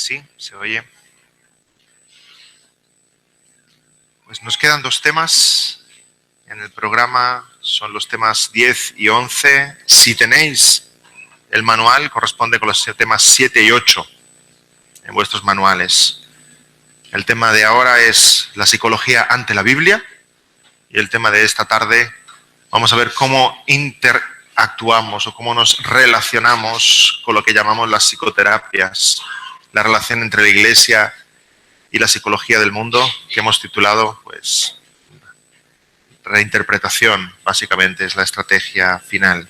Sí, se oye. Pues nos quedan dos temas en el programa, son los temas 10 y 11. Si tenéis el manual, corresponde con los temas 7 y 8 en vuestros manuales. El tema de ahora es la psicología ante la Biblia y el tema de esta tarde vamos a ver cómo interactuamos o cómo nos relacionamos con lo que llamamos las psicoterapias, la relación entre la Iglesia y la psicología del mundo, que hemos titulado, pues, reinterpretación, básicamente es la estrategia final.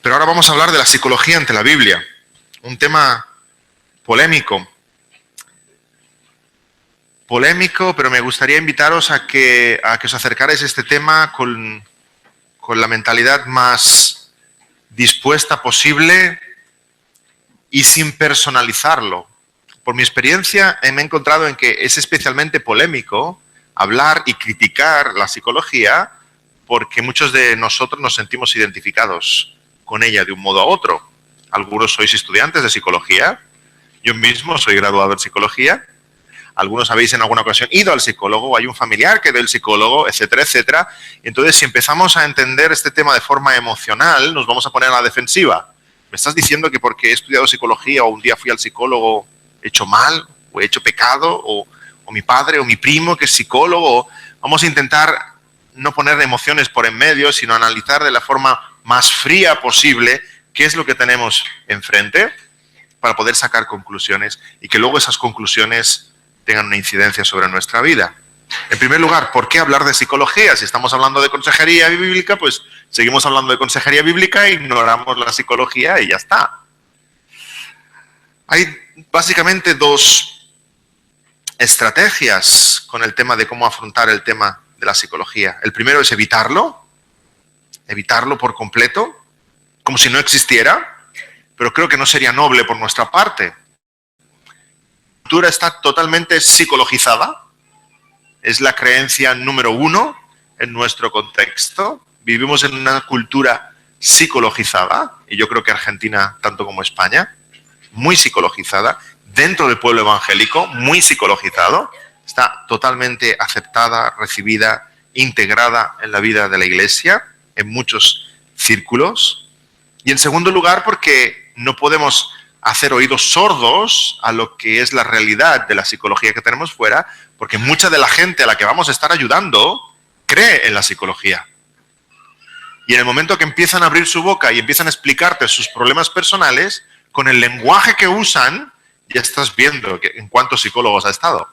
Pero ahora vamos a hablar de la psicología ante la Biblia, un tema polémico, pero me gustaría invitaros a que os acercarais a este tema con la mentalidad más dispuesta posible y sin personalizarlo. Por mi experiencia me he encontrado en que es especialmente polémico hablar y criticar la psicología porque muchos de nosotros nos sentimos identificados con ella de un modo u otro. Algunos sois estudiantes de psicología, yo mismo soy graduado en psicología, algunos habéis en alguna ocasión ido al psicólogo, hay un familiar que ve el psicólogo, etcétera, etcétera. Entonces, si empezamos a entender este tema de forma emocional, nos vamos a poner a la defensiva. ¿Me estás diciendo que porque he estudiado psicología o un día fui al psicólogo he hecho mal o he hecho pecado o mi padre o mi primo que es psicólogo? Vamos a intentar no poner emociones por en medio, sino analizar de la forma más fría posible qué es lo que tenemos enfrente para poder sacar conclusiones y que luego esas conclusiones tengan una incidencia sobre nuestra vida. En primer lugar, ¿por qué hablar de psicología? Si estamos hablando de consejería bíblica, pues seguimos hablando de consejería bíblica e ignoramos la psicología y ya está. Hay básicamente dos estrategias con el tema de cómo afrontar el tema de la psicología. El primero es evitarlo por completo, como si no existiera, pero creo que no sería noble por nuestra parte. La cultura está totalmente psicologizada, es la creencia número uno en nuestro contexto. Vivimos en una cultura psicologizada, y yo creo que Argentina, tanto como España, muy psicologizada, dentro del pueblo evangélico, muy psicologizado, está totalmente aceptada, recibida, integrada en la vida de la Iglesia, en muchos círculos. Y en segundo lugar, porque no podemos hacer oídos sordos a lo que es la realidad de la psicología que tenemos fuera, porque mucha de la gente a la que vamos a estar ayudando cree en la psicología. Y en el momento que empiezan a abrir su boca y empiezan a explicarte sus problemas personales, con el lenguaje que usan, ya estás viendo en cuántos psicólogos ha estado.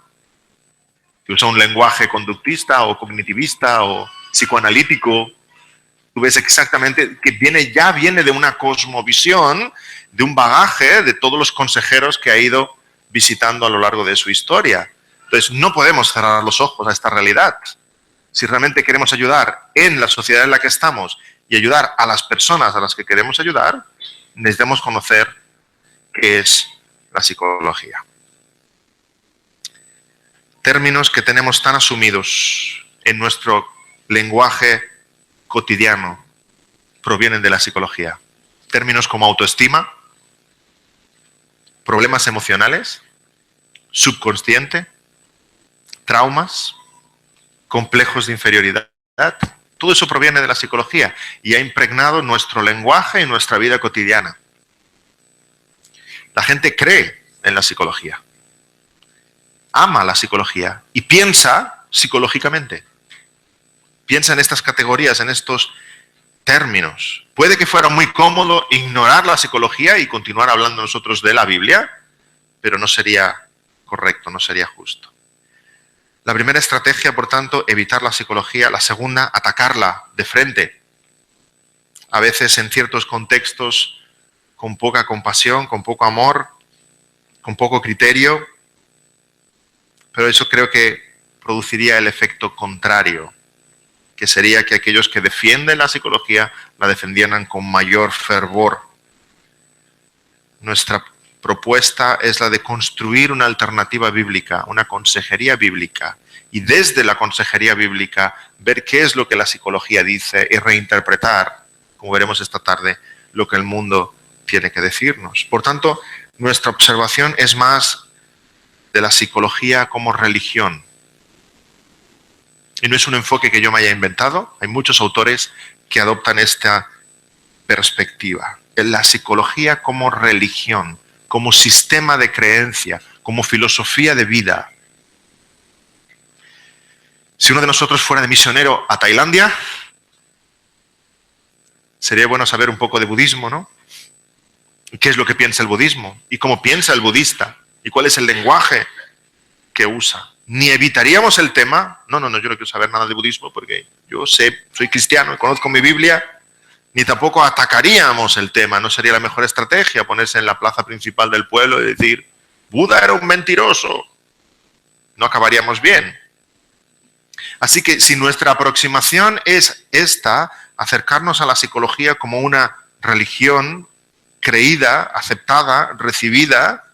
Que usa un lenguaje conductista o cognitivista o psicoanalítico. Tú ves exactamente que viene de una cosmovisión, de un bagaje de todos los consejeros que ha ido visitando a lo largo de su historia. Entonces, no podemos cerrar los ojos a esta realidad. Si realmente queremos ayudar en la sociedad en la que estamos y ayudar a las personas a las que queremos ayudar, necesitamos conocer qué es la psicología. Términos que tenemos tan asumidos en nuestro lenguaje cotidiano provienen de la psicología. Términos como autoestima, problemas emocionales, subconsciente, traumas, complejos de inferioridad, todo eso proviene de la psicología y ha impregnado nuestro lenguaje y nuestra vida cotidiana. La gente cree en la psicología, ama la psicología y piensa psicológicamente. Piensa en estas categorías, en estos términos. Puede que fuera muy cómodo ignorar la psicología y continuar hablando nosotros de la Biblia, pero no sería correcto, no sería justo. La primera estrategia, por tanto, evitar la psicología. La segunda, atacarla de frente. A veces en ciertos contextos con poca compasión, con poco amor, con poco criterio, pero eso creo que produciría el efecto contrario, que sería que aquellos que defienden la psicología la defendieran con mayor fervor. Nuestra propuesta es la de construir una alternativa bíblica, una consejería bíblica, y desde la consejería bíblica ver qué es lo que la psicología dice y reinterpretar, como veremos esta tarde, lo que el mundo tiene que decirnos. Por tanto, nuestra observación es más de la psicología como religión. Y no es un enfoque que yo me haya inventado, hay muchos autores que adoptan esta perspectiva. La psicología como religión, como sistema de creencia, como filosofía de vida. Si uno de nosotros fuera de misionero a Tailandia, sería bueno saber un poco de budismo, ¿no? ¿Qué es lo que piensa el budismo? ¿Y cómo piensa el budista? ¿Y cuál es el lenguaje que usa? Ni evitaríamos el tema. No, yo no quiero saber nada de budismo porque yo soy cristiano y conozco mi Biblia. Ni tampoco atacaríamos el tema. No sería la mejor estrategia ponerse en la plaza principal del pueblo y decir, Buda era un mentiroso. No acabaríamos bien. Así que si nuestra aproximación es esta, acercarnos a la psicología como una religión creída, aceptada, recibida,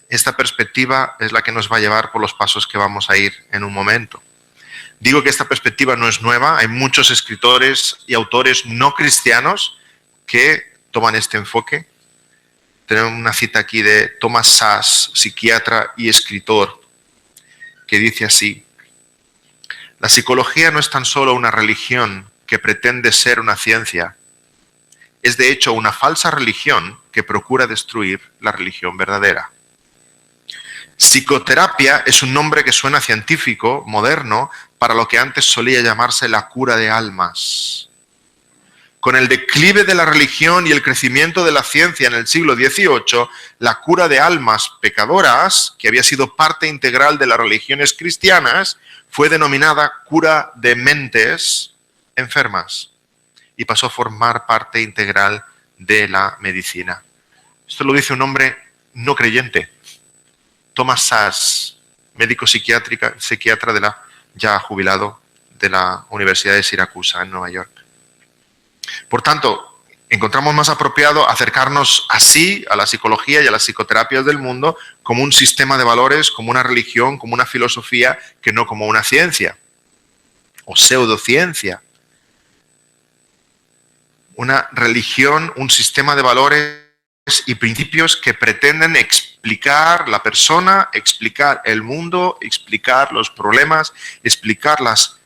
esta perspectiva es la que nos va a llevar por los pasos que vamos a ir en un momento. Digo que esta perspectiva no es nueva, hay muchos escritores y autores no cristianos que toman este enfoque. Tenemos una cita aquí de Thomas Szasz, psiquiatra y escritor, que dice así: la psicología no es tan solo una religión que pretende ser una ciencia, es de hecho una falsa religión que procura destruir la religión verdadera. Psicoterapia es un nombre que suena científico, moderno, para lo que antes solía llamarse la cura de almas. Con el declive de la religión y el crecimiento de la ciencia en el siglo XVIII, la cura de almas pecadoras, que había sido parte integral de las religiones cristianas, fue denominada cura de mentes enfermas y pasó a formar parte integral de la medicina. Esto lo dice un hombre no creyente, Thomas Szasz, médico psiquiatra ya jubilado de la Universidad de Siracusa en Nueva York. Por tanto, encontramos más apropiado acercarnos así a la psicología y a las psicoterapias del mundo como un sistema de valores, como una religión, como una filosofía, que no como una ciencia o pseudociencia. Una religión, un sistema de valores y principios que pretenden explicar la persona, explicar el mundo, explicar los problemas, explicar las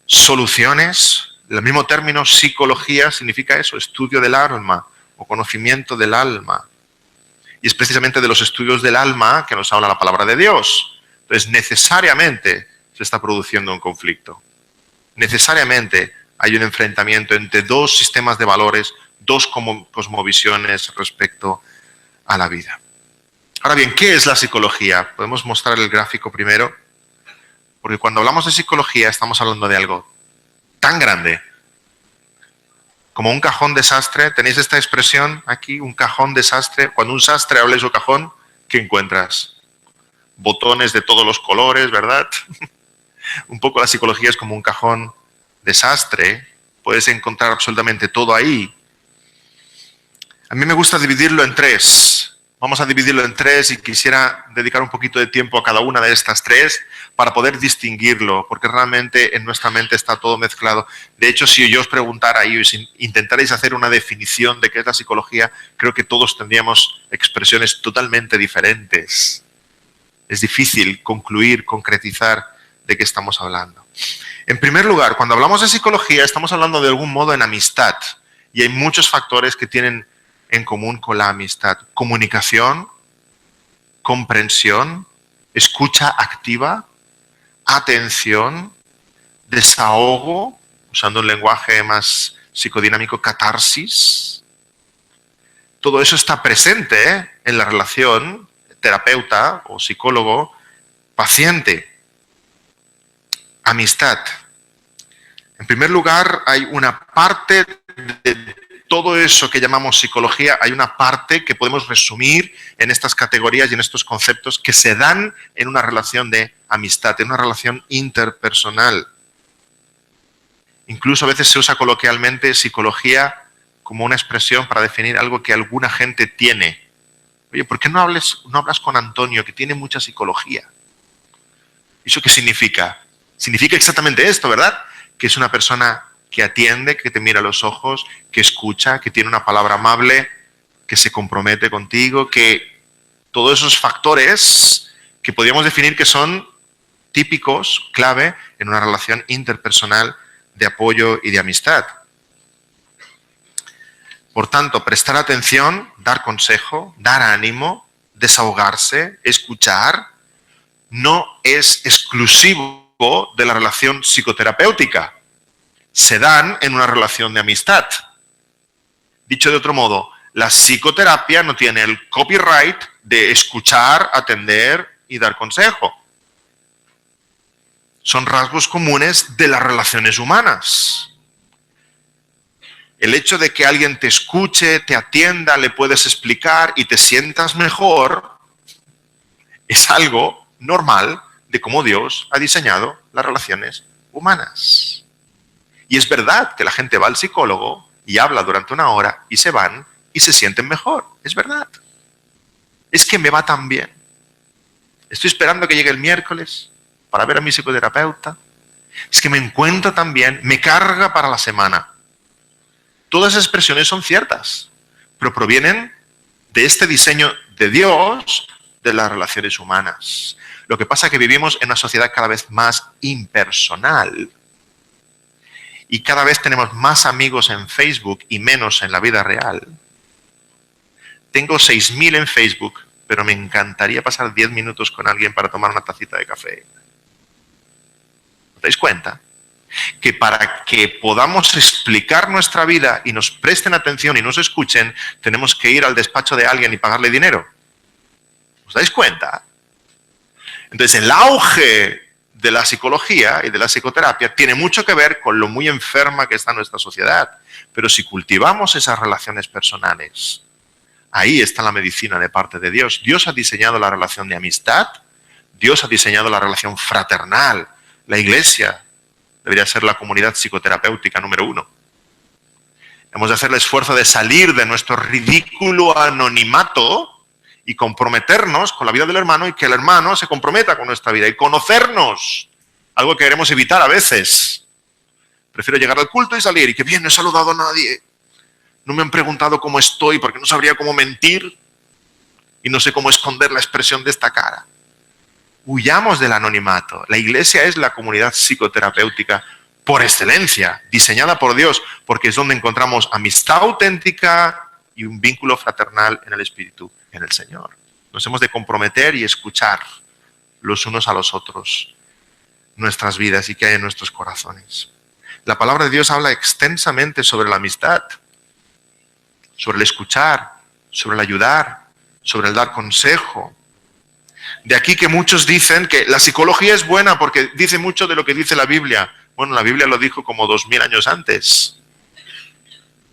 soluciones. El mismo término psicología significa eso, estudio del alma o conocimiento del alma. Y es precisamente de los estudios del alma que nos habla la palabra de Dios. Entonces, necesariamente se está produciendo un conflicto. Necesariamente hay un enfrentamiento entre dos sistemas de valores, dos cosmovisiones respecto a la vida. Ahora bien, ¿qué es la psicología? Podemos mostrar el gráfico primero, porque cuando hablamos de psicología estamos hablando de algo tan grande como un cajón desastre. ¿Tenéis esta expresión aquí? Un cajón desastre. Cuando un sastre abre su cajón, ¿qué encuentras? Botones de todos los colores, ¿verdad? Un poco la psicología es como un cajón desastre. Puedes encontrar absolutamente todo ahí. A mí me gusta dividirlo en tres. Vamos a dividirlo en tres y quisiera dedicar un poquito de tiempo a cada una de estas tres para poder distinguirlo, porque realmente en nuestra mente está todo mezclado. De hecho, si yo os preguntara y os intentarais hacer una definición de qué es la psicología, creo que todos tendríamos expresiones totalmente diferentes. Es difícil concluir, concretizar de qué estamos hablando. En primer lugar, cuando hablamos de psicología, estamos hablando de algún modo en amistad, y hay muchos factores que tienen en común con la amistad: comunicación, comprensión, escucha activa, atención, desahogo, usando un lenguaje más psicodinámico, catarsis. Todo eso está presente en la relación terapeuta o psicólogo-paciente. Amistad. En primer lugar, hay una parte de todo eso que llamamos psicología, hay una parte que podemos resumir en estas categorías y en estos conceptos que se dan en una relación de amistad, en una relación interpersonal. Incluso a veces se usa coloquialmente psicología como una expresión para definir algo que alguna gente tiene. Oye, ¿por qué no hablas con Antonio, que tiene mucha psicología? ¿Eso qué significa? Significa exactamente esto, ¿verdad? Que es una persona que atiende, que te mira a los ojos, que escucha, que tiene una palabra amable. que se compromete contigo, que todos esos factores que podríamos definir que son típicos, clave, en una relación interpersonal de apoyo y de amistad. Por tanto, prestar atención, dar consejo, dar ánimo, desahogarse, escuchar, no es exclusivo de la relación psicoterapéutica. Se dan en una relación de amistad. Dicho de otro modo, la psicoterapia no tiene el copyright de escuchar, atender y dar consejo. Son rasgos comunes de las relaciones humanas. El hecho de que alguien te escuche, te atienda, le puedes explicar y te sientas mejor, es algo normal de cómo Dios ha diseñado las relaciones humanas. Y es verdad que la gente va al psicólogo y habla durante una hora y se van y se sienten mejor. Es verdad. Es que me va tan bien. Estoy esperando que llegue el miércoles para ver a mi psicoterapeuta. Es que me encuentro tan bien, me carga para la semana. Todas esas expresiones son ciertas, pero provienen de este diseño de Dios de las relaciones humanas. Lo que pasa es que vivimos en una sociedad cada vez más impersonal y cada vez tenemos más amigos en Facebook y menos en la vida real. Tengo 6.000 en Facebook, pero me encantaría pasar 10 minutos con alguien para tomar una tacita de café. ¿Os dais cuenta? Que para que podamos explicar nuestra vida y nos presten atención y nos escuchen, tenemos que ir al despacho de alguien y pagarle dinero. ¿Os dais cuenta? Entonces, el auge de la psicología y de la psicoterapia tiene mucho que ver con lo muy enferma que está nuestra sociedad. Pero si cultivamos esas relaciones personales, ahí está la medicina de parte de Dios. Dios ha diseñado la relación de amistad, Dios ha diseñado la relación fraternal. La Iglesia debería ser la comunidad psicoterapéutica número 1. Hemos de hacer el esfuerzo de salir de nuestro ridículo anonimato y comprometernos con la vida del hermano y que el hermano se comprometa con nuestra vida y conocernos, algo que queremos evitar a veces. Prefiero llegar al culto y salir y que bien, no he saludado a nadie. No me han preguntado cómo estoy porque no sabría cómo mentir y no sé cómo esconder la expresión de esta cara. Huyamos del anonimato. La Iglesia es la comunidad psicoterapéutica por excelencia, diseñada por Dios, porque es donde encontramos amistad auténtica y un vínculo fraternal en el Espíritu, en el Señor. Nos hemos de comprometer y escuchar los unos a los otros nuestras vidas y qué hay en nuestros corazones. La palabra de Dios habla extensamente sobre la amistad, sobre el escuchar, sobre el ayudar, sobre el dar consejo. De aquí que muchos dicen que la psicología es buena porque dice mucho de lo que dice la Biblia. Bueno, la Biblia lo dijo como 2000 años antes.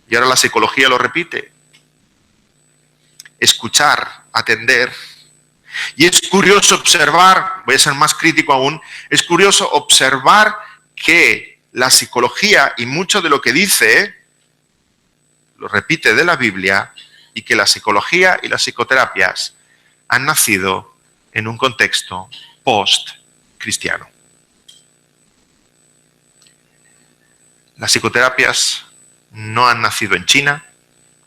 Y ahora la psicología lo repite. Escuchar, atender. Y es curioso observar, voy a ser más crítico aún, es curioso observar que la psicología y mucho de lo que dice, lo repite de la Biblia, y que la psicología y las psicoterapias han nacido en un contexto post-cristiano. Las psicoterapias no han nacido en China,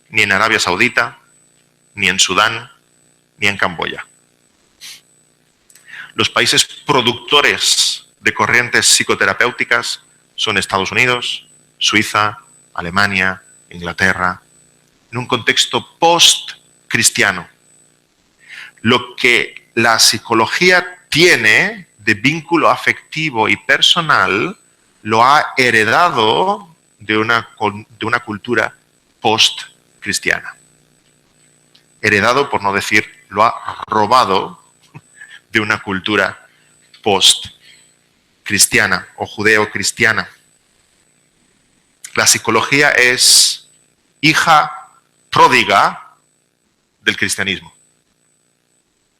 ni en Arabia Saudita, ni en Sudán, ni en Camboya. Los países productores de corrientes psicoterapéuticas son Estados Unidos, Suiza, Alemania, Inglaterra, en un contexto post-cristiano. Lo que la psicología tiene de vínculo afectivo y personal lo ha heredado de una cultura post-cristiana. Heredado, por no decir, lo ha robado de una cultura post-cristiana o judeo-cristiana. La psicología es hija pródiga del cristianismo,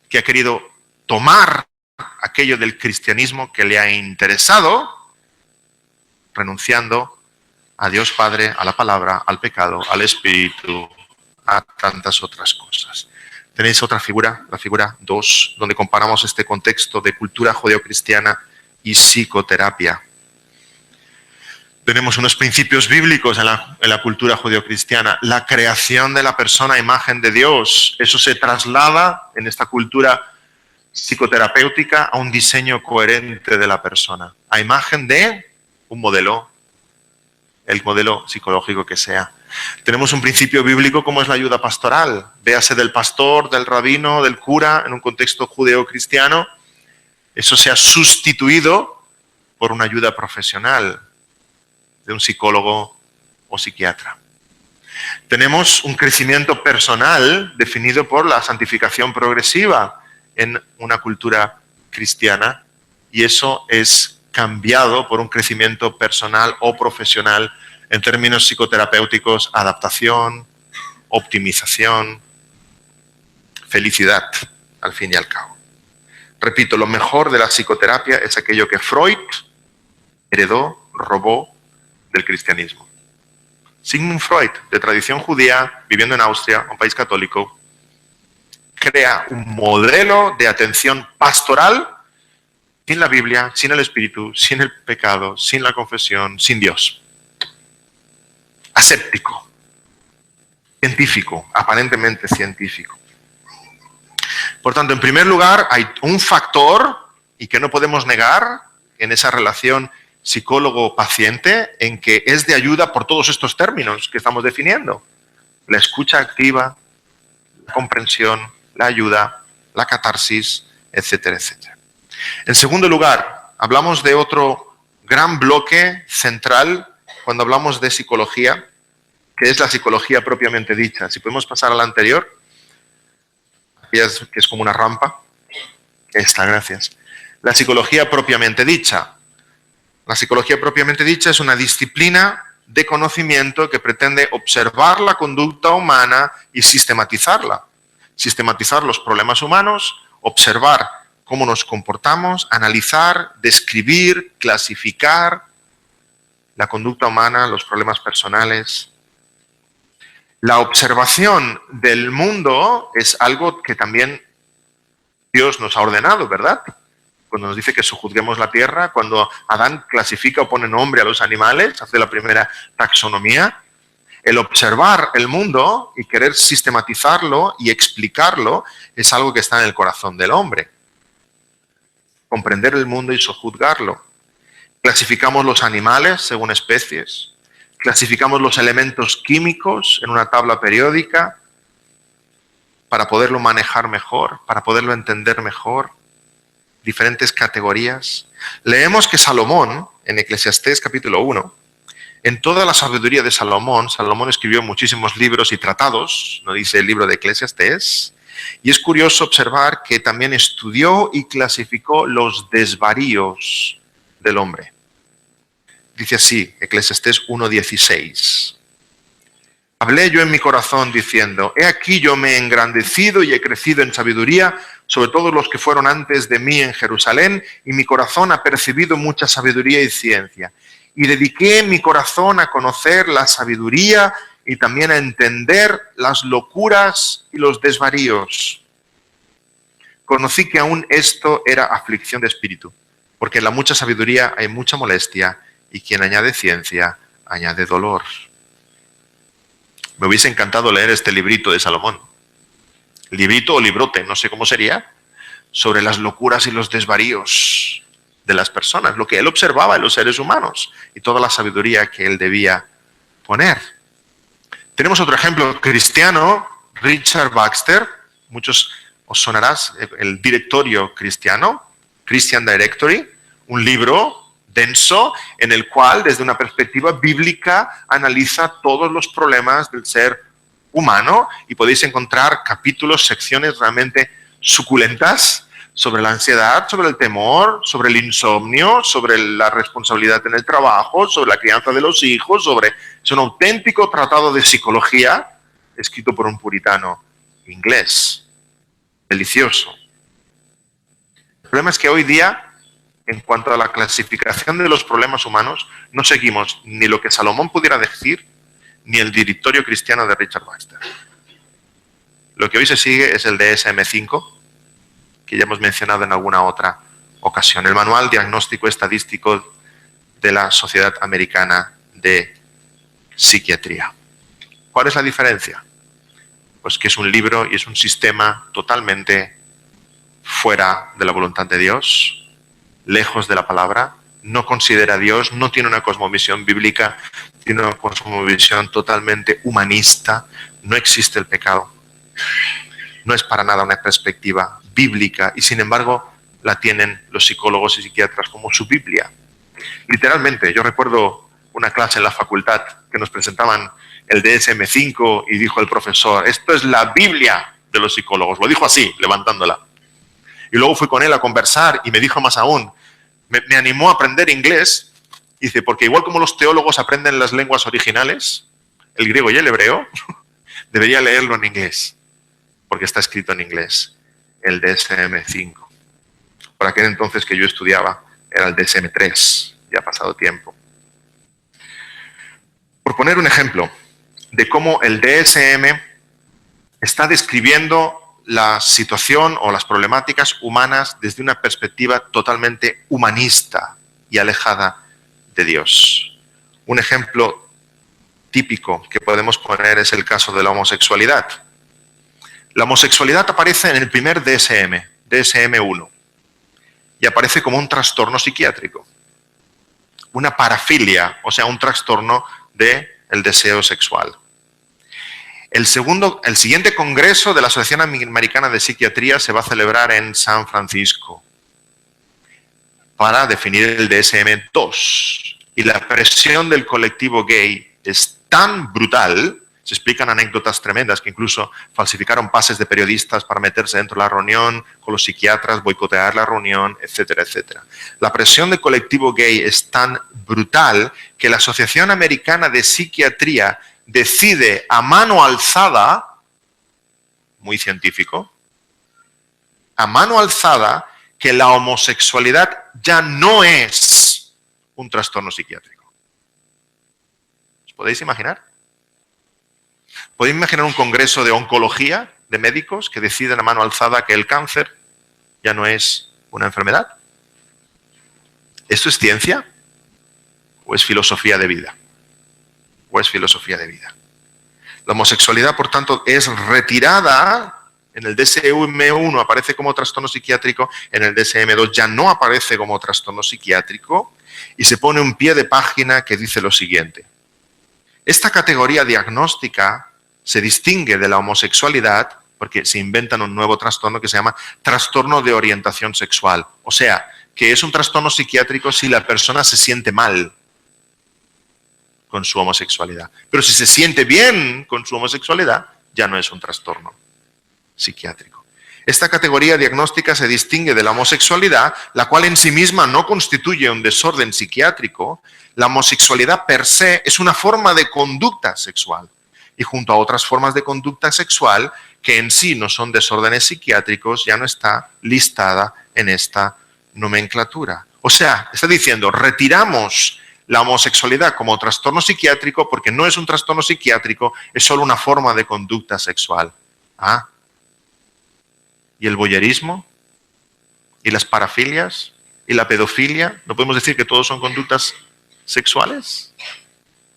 que ha querido tomar aquello del cristianismo que le ha interesado, renunciando a Dios Padre, a la palabra, al pecado, al Espíritu, a tantas otras cosas. Tenéis otra figura, la figura 2, donde comparamos este contexto de cultura judeocristiana y psicoterapia. Tenemos unos principios bíblicos en la cultura judeocristiana. La creación de la persona a imagen de Dios. Eso se traslada en esta cultura psicoterapéutica a un diseño coherente de la persona, a imagen de un modelo, el modelo psicológico que sea. Tenemos un principio bíblico como es la ayuda pastoral. Véase del pastor, del rabino, del cura, en un contexto judeocristiano. Eso se ha sustituido por una ayuda profesional de un psicólogo o psiquiatra. Tenemos un crecimiento personal definido por la santificación progresiva en una cultura cristiana, y eso es cambiado por un crecimiento personal o profesional en términos psicoterapéuticos: adaptación, optimización, felicidad, al fin y al cabo. Repito, lo mejor de la psicoterapia es aquello que Freud heredó, robó del cristianismo. Sigmund Freud, de tradición judía, viviendo en Austria, un país católico, crea un modelo de atención pastoral sin la Biblia, sin el Espíritu, sin el pecado, sin la confesión, sin Dios. Aséptico, científico, aparentemente científico. Por tanto, en primer lugar, hay un factor, y que no podemos negar, en esa relación psicólogo-paciente, en que es de ayuda por todos estos términos que estamos definiendo. La escucha activa, la comprensión, la ayuda, la catarsis, etcétera, etcétera. En segundo lugar, hablamos de otro gran bloque central cuando hablamos de psicología, que es la psicología propiamente dicha. Si podemos pasar a la anterior, que es como una rampa. Esta, gracias. La psicología propiamente dicha. La psicología propiamente dicha es una disciplina de conocimiento que pretende observar la conducta humana y sistematizarla. Sistematizar los problemas humanos, observar cómo nos comportamos, analizar, describir, clasificar la conducta humana, los problemas personales. La observación del mundo es algo que también Dios nos ha ordenado, ¿verdad? Cuando nos dice que sojuzguemos la tierra, cuando Adán clasifica o pone nombre a los animales, hace la primera taxonomía. El observar el mundo y querer sistematizarlo y explicarlo es algo que está en el corazón del hombre. Comprender el mundo y sojuzgarlo. Clasificamos los animales según especies. Clasificamos los elementos químicos en una tabla periódica para poderlo manejar mejor, para poderlo entender mejor. Diferentes categorías. Leemos que Salomón, en Eclesiastés capítulo 1, en toda la sabiduría de Salomón, Salomón escribió muchísimos libros y tratados, no dice el libro de Eclesiastés, y es curioso observar que también estudió y clasificó los desvaríos del hombre. Dice así, Eclesiastés 1:16. Hablé yo en mi corazón diciendo, he aquí yo me he engrandecido y he crecido en sabiduría sobre todos los que fueron antes de mí en Jerusalén, y mi corazón ha percibido mucha sabiduría y ciencia. Y dediqué mi corazón a conocer la sabiduría y también a entender las locuras y los desvaríos. Conocí que aún esto era aflicción de espíritu, porque en la mucha sabiduría hay mucha molestia, y quien añade ciencia, añade dolor. Me hubiese encantado leer este librito de Salomón. Librito o librote, no sé cómo sería, sobre las locuras y los desvaríos de las personas, lo que él observaba en los seres humanos y toda la sabiduría que él debía poner. Tenemos otro ejemplo cristiano, Richard Baxter, muchos os sonarás, el directorio cristiano, Christian Directory, un libro denso en el cual desde una perspectiva bíblica analiza todos los problemas del ser humano, y podéis encontrar capítulos, secciones realmente suculentas sobre la ansiedad, sobre el temor, sobre el insomnio, sobre la responsabilidad en el trabajo, sobre la crianza de los hijos, es un auténtico tratado de psicología escrito por un puritano inglés. Delicioso. El problema es que hoy día, en cuanto a la clasificación de los problemas humanos, no seguimos ni lo que Salomón pudiera decir, ni el directorio cristiano de Richard Baxter. Lo que hoy se sigue es el DSM-5, que ya hemos mencionado en alguna otra ocasión, el Manual Diagnóstico Estadístico de la Sociedad Americana de psiquiatría. ¿Cuál es la diferencia? Pues que es un libro y es un sistema totalmente fuera de la voluntad de Dios, lejos de la palabra, no considera a Dios, no tiene una cosmovisión bíblica, tiene una cosmovisión totalmente humanista, no existe el pecado, no es para nada una perspectiva bíblica y sin embargo la tienen los psicólogos y psiquiatras como su Biblia. Literalmente, yo recuerdo una clase en la facultad que nos presentaban el DSM-5 y dijo el profesor, esto es la Biblia de los psicólogos, lo dijo así, levantándola. Y luego fui con él a conversar y me dijo más aún, me animó a aprender inglés, dice, porque igual como los teólogos aprenden las lenguas originales, el griego y el hebreo, debería leerlo en inglés, porque está escrito en inglés, el DSM-5. Por aquel entonces que yo estudiaba era el DSM-3, ya ha pasado tiempo. Por poner un ejemplo de cómo el DSM está describiendo la situación o las problemáticas humanas desde una perspectiva totalmente humanista y alejada de Dios. Un ejemplo típico que podemos poner es el caso de la homosexualidad. La homosexualidad aparece en el primer DSM, DSM-1, y aparece como un trastorno psiquiátrico, una parafilia, o sea, un trastorno del deseo sexual. El siguiente congreso de la Asociación Americana de Psiquiatría se va a celebrar en San Francisco para definir el DSM-2. Y la presión del colectivo gay es tan brutal, se explican anécdotas tremendas, que incluso falsificaron pases de periodistas para meterse dentro de la reunión con los psiquiatras, boicotear la reunión, etcétera, etcétera. La presión del colectivo gay es tan brutal que la Asociación Americana de Psiquiatría decide a mano alzada, muy científico, a mano alzada que la homosexualidad ya no es un trastorno psiquiátrico. ¿Os podéis imaginar? ¿Podéis imaginar un congreso de oncología de médicos que deciden a mano alzada que el cáncer ya no es una enfermedad? ¿Esto es ciencia o es filosofía de vida? ¿O es filosofía de vida? La homosexualidad, por tanto, es retirada. En el DSM-1 aparece como trastorno psiquiátrico, en el DSM-2 ya no aparece como trastorno psiquiátrico y se pone un pie de página que dice lo siguiente. Esta categoría diagnóstica se distingue de la homosexualidad porque se inventan un nuevo trastorno que se llama trastorno de orientación sexual. O sea, que es un trastorno psiquiátrico si la persona se siente mal con su homosexualidad. Pero si se siente bien con su homosexualidad, ya no es un trastorno psiquiátrico. Esta categoría diagnóstica se distingue de la homosexualidad, la cual en sí misma no constituye un desorden psiquiátrico. La homosexualidad per se es una forma de conducta sexual y junto a otras formas de conducta sexual que en sí no son desórdenes psiquiátricos, ya no está listada en esta nomenclatura. O sea, está diciendo, retiramos la homosexualidad como trastorno psiquiátrico porque no es un trastorno psiquiátrico, es solo una forma de conducta sexual. ¿Ah? ¿Y el voyerismo? ¿Y las parafilias? ¿Y la pedofilia? ¿No podemos decir que todos son conductas sexuales?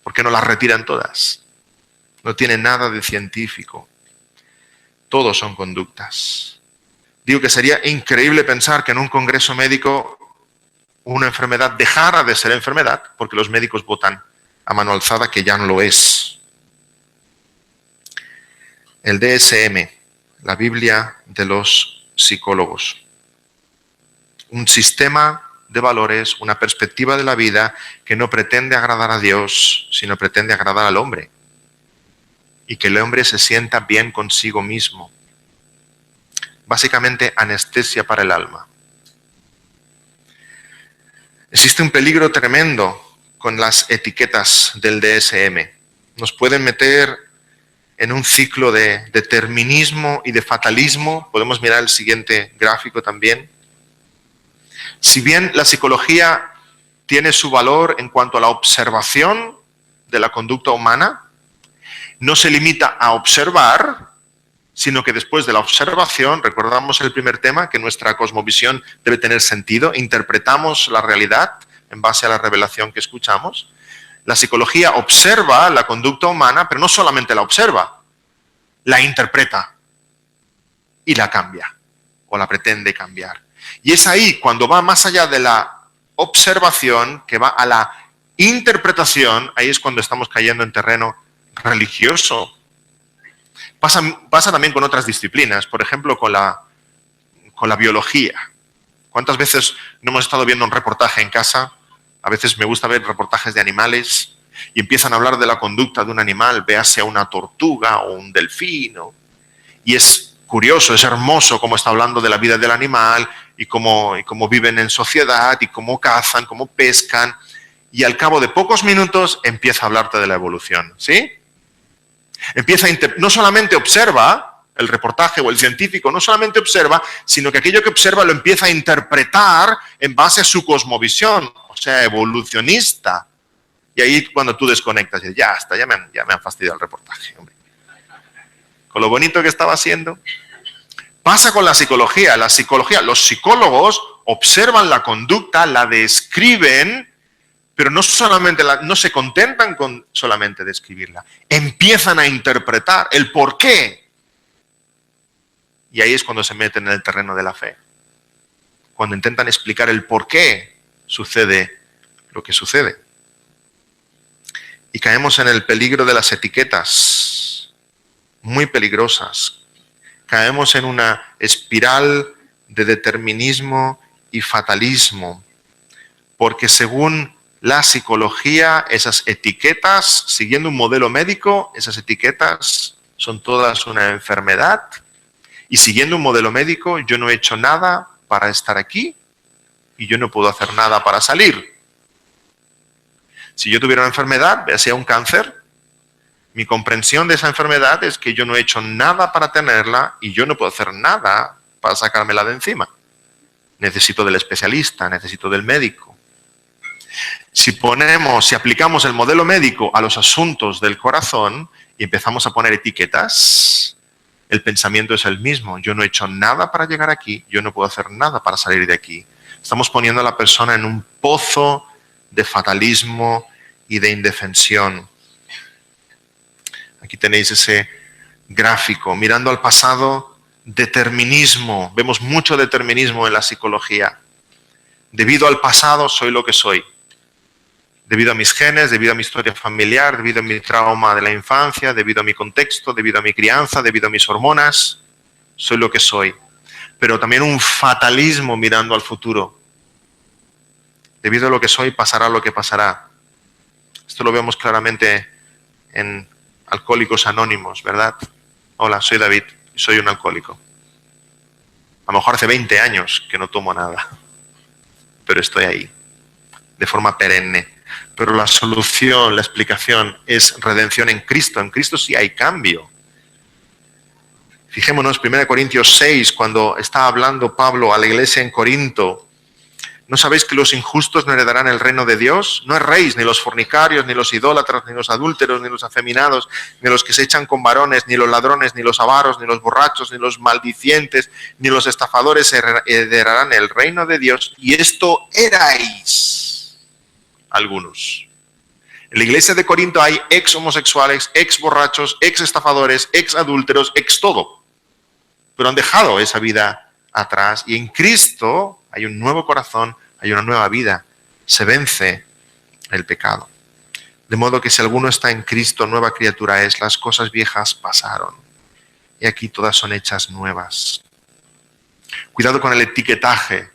¿Por qué no las retiran todas? No tiene nada de científico. Todos son conductas. Digo que sería increíble pensar que en un congreso médico una enfermedad dejara de ser enfermedad porque los médicos votan a mano alzada que ya no lo es. El DSM, la Biblia de los psicólogos. Un sistema de valores, una perspectiva de la vida que no pretende agradar a Dios, sino pretende agradar al hombre. Y que el hombre se sienta bien consigo mismo. Básicamente anestesia para el alma. Existe un peligro tremendo con las etiquetas del DSM. Nos pueden meter en un ciclo de determinismo y de fatalismo. Podemos mirar el siguiente gráfico también. Si bien la psicología tiene su valor en cuanto a la observación de la conducta humana, no se limita a observar, sino que después de la observación, recordamos el primer tema, que nuestra cosmovisión debe tener sentido, interpretamos la realidad en base a la revelación que escuchamos. La psicología observa la conducta humana, pero no solamente la observa, la interpreta y la cambia, o la pretende cambiar. Y es ahí cuando va más allá de la observación, que va a la interpretación, ahí es cuando estamos cayendo en terreno religioso. Pasa también con otras disciplinas, por ejemplo con la biología. ¿Cuántas veces no hemos estado viendo un reportaje en casa? A veces me gusta ver reportajes de animales y empiezan a hablar de la conducta de un animal, véase a una tortuga o un delfín, ¿no? Y es curioso, es hermoso cómo está hablando de la vida del animal y cómo viven en sociedad y cómo cazan, cómo pescan. Y al cabo de pocos minutos empieza a hablarte de la evolución, ¿sí? No solamente observa el reportaje o el científico, no solamente observa, sino que aquello que observa lo empieza a interpretar en base a su cosmovisión, o sea, evolucionista. Y ahí cuando tú desconectas, y ya está, ya me han fastidiado el reportaje, hombre. Con lo bonito que estaba haciendo. Pasa con la psicología. Los psicólogos observan la conducta, la describen, pero no se contentan con solamente describirla. Empiezan a interpretar el por qué. Y ahí es cuando se meten en el terreno de la fe. Cuando intentan explicar el por qué sucede lo que sucede. Y caemos en el peligro de las etiquetas, muy peligrosas. Caemos en una espiral de determinismo y fatalismo, porque según la psicología, esas etiquetas, siguiendo un modelo médico, esas etiquetas son todas una enfermedad, y siguiendo un modelo médico, yo no he hecho nada para estar aquí y yo no puedo hacer nada para salir. Si yo tuviera una enfermedad, ya sea un cáncer, mi comprensión de esa enfermedad es que yo no he hecho nada para tenerla y yo no puedo hacer nada para sacármela de encima. Necesito del especialista, necesito del médico. Si aplicamos el modelo médico a los asuntos del corazón y empezamos a poner etiquetas, el pensamiento es el mismo. Yo no he hecho nada para llegar aquí, yo no puedo hacer nada para salir de aquí. Estamos poniendo a la persona en un pozo de fatalismo y de indefensión. Aquí tenéis ese gráfico. Mirando al pasado, determinismo. Vemos mucho determinismo en la psicología. Debido al pasado soy lo que soy. Debido a mis genes, debido a mi historia familiar, debido a mi trauma de la infancia, debido a mi contexto, debido a mi crianza, debido a mis hormonas, soy lo que soy. Pero también un fatalismo mirando al futuro. Debido a lo que soy, pasará lo que pasará. Esto lo vemos claramente en Alcohólicos Anónimos, ¿verdad? Hola, soy David y soy un alcohólico. A lo mejor hace 20 años que no tomo nada, pero estoy ahí, de forma perenne. Pero la solución, la explicación es redención en Cristo. En Cristo sí hay cambio. Fijémonos, 1 Corintios 6, cuando está hablando Pablo a la iglesia en Corinto. ¿No sabéis que los injustos no heredarán el reino de Dios? No erréis, ni los fornicarios, ni los idólatras, ni los adúlteros, ni los afeminados, ni los que se echan con varones, ni los ladrones, ni los avaros, ni los borrachos, ni los maldicientes, ni los estafadores heredarán el reino de Dios. Y esto erais algunos. En la iglesia de Corinto hay ex homosexuales, ex borrachos, ex estafadores, ex adúlteros, ex todo. Pero han dejado esa vida atrás y en Cristo hay un nuevo corazón, hay una nueva vida. Se vence el pecado. De modo que si alguno está en Cristo, nueva criatura es, las cosas viejas pasaron. Y aquí todas son hechas nuevas. Cuidado con el etiquetaje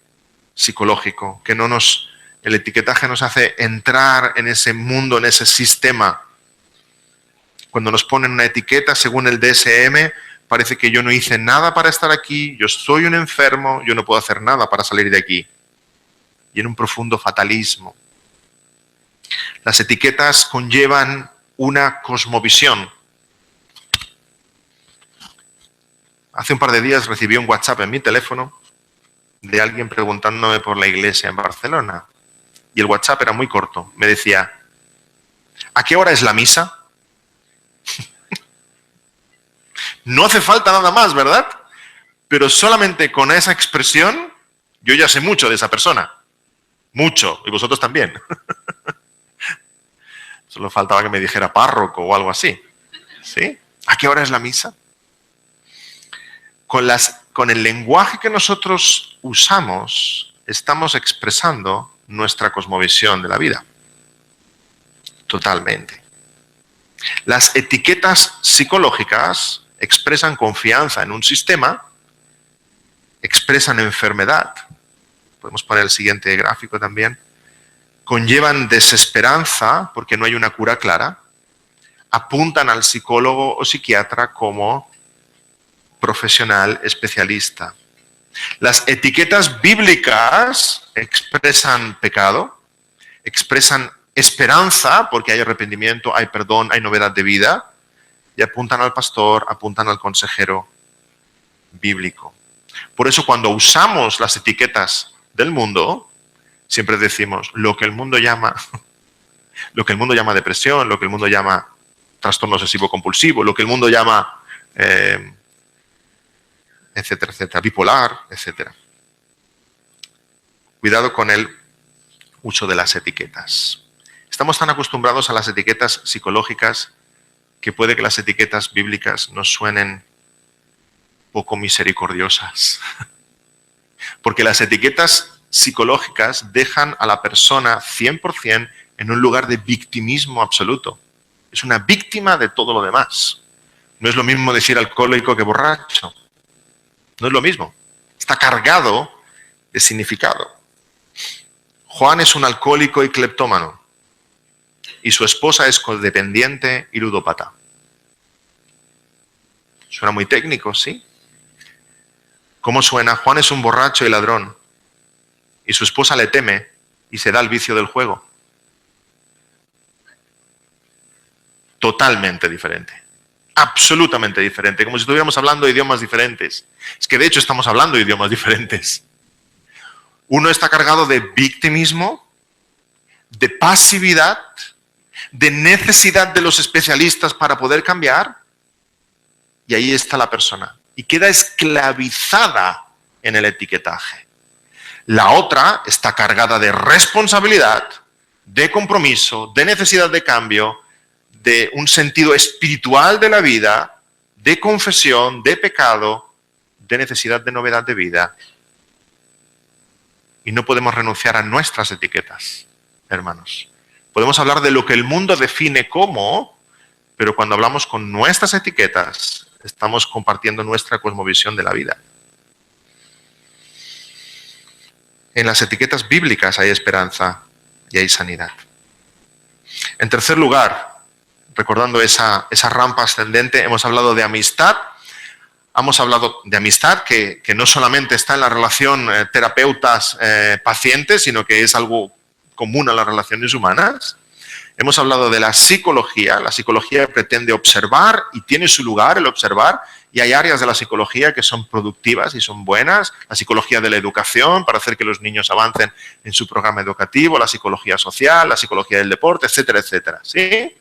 psicológico, que el etiquetaje nos hace entrar en ese mundo, en ese sistema. Cuando nos ponen una etiqueta según el DSM, parece que yo no hice nada para estar aquí, yo soy un enfermo, yo no puedo hacer nada para salir de aquí. Y en un profundo fatalismo. Las etiquetas conllevan una cosmovisión. Hace un par de días recibí un WhatsApp en mi teléfono de alguien preguntándome por la iglesia en Barcelona. Y el WhatsApp era muy corto. Me decía, ¿a qué hora es la misa? No hace falta nada más, ¿verdad? Pero solamente con esa expresión, yo ya sé mucho de esa persona. Mucho. Y vosotros también. Solo faltaba que me dijera párroco o algo así. ¿Sí? ¿A qué hora es la misa? Con el lenguaje que nosotros usamos, estamos expresando nuestra cosmovisión de la vida. Totalmente. Las etiquetas psicológicas expresan confianza en un sistema, expresan enfermedad. Podemos poner el siguiente gráfico también. Conllevan desesperanza porque no hay una cura clara. Apuntan al psicólogo o psiquiatra como profesional especialista. Las etiquetas bíblicas expresan pecado, expresan esperanza porque hay arrepentimiento, hay perdón, hay novedad de vida, y apuntan al pastor, apuntan al consejero bíblico. Por eso cuando usamos las etiquetas del mundo, siempre decimos lo que el mundo llama depresión, lo que el mundo llama trastorno obsesivo compulsivo, lo que el mundo llama etcétera, etcétera, bipolar, etcétera. Cuidado con el uso de las etiquetas. Estamos tan acostumbrados a las etiquetas psicológicas que puede que las etiquetas bíblicas nos suenen poco misericordiosas. Porque las etiquetas psicológicas dejan a la persona 100% en un lugar de victimismo absoluto. Es una víctima de todo lo demás. No es lo mismo decir alcohólico que borracho. No es lo mismo. Está cargado de significado. Juan es un alcohólico y cleptómano. Y su esposa es codependiente y ludópata. Suena muy técnico, ¿sí? ¿Cómo suena? Juan es un borracho y ladrón. Y su esposa le teme y se da al vicio del juego. Totalmente diferente. Absolutamente diferente. Como si estuviéramos hablando de idiomas diferentes. Es que de hecho estamos hablando de idiomas diferentes. Uno está cargado de victimismo, de pasividad, de necesidad de los especialistas para poder cambiar. Y ahí está la persona. Y queda esclavizada en el etiquetaje. La otra está cargada de responsabilidad, de compromiso, de necesidad de cambio, de un sentido espiritual de la vida, de confesión, de pecado, de necesidad de novedad de vida. Y no podemos renunciar a nuestras etiquetas, hermanos. Podemos hablar de lo que el mundo define como, pero cuando hablamos con nuestras etiquetas, estamos compartiendo nuestra cosmovisión de la vida. En las etiquetas bíblicas hay esperanza y hay sanidad. En tercer lugar, recordando esa rampa ascendente, hemos hablado de amistad. Hemos hablado de amistad que no solamente está en la relación terapeutas-pacientes, sino que es algo común a las relaciones humanas. Hemos hablado de la psicología. La psicología pretende observar y tiene su lugar el observar. Y hay áreas de la psicología que son productivas y son buenas. La psicología de la educación para hacer que los niños avancen en su programa educativo, la psicología social, la psicología del deporte, etcétera, etcétera. ¿Sí?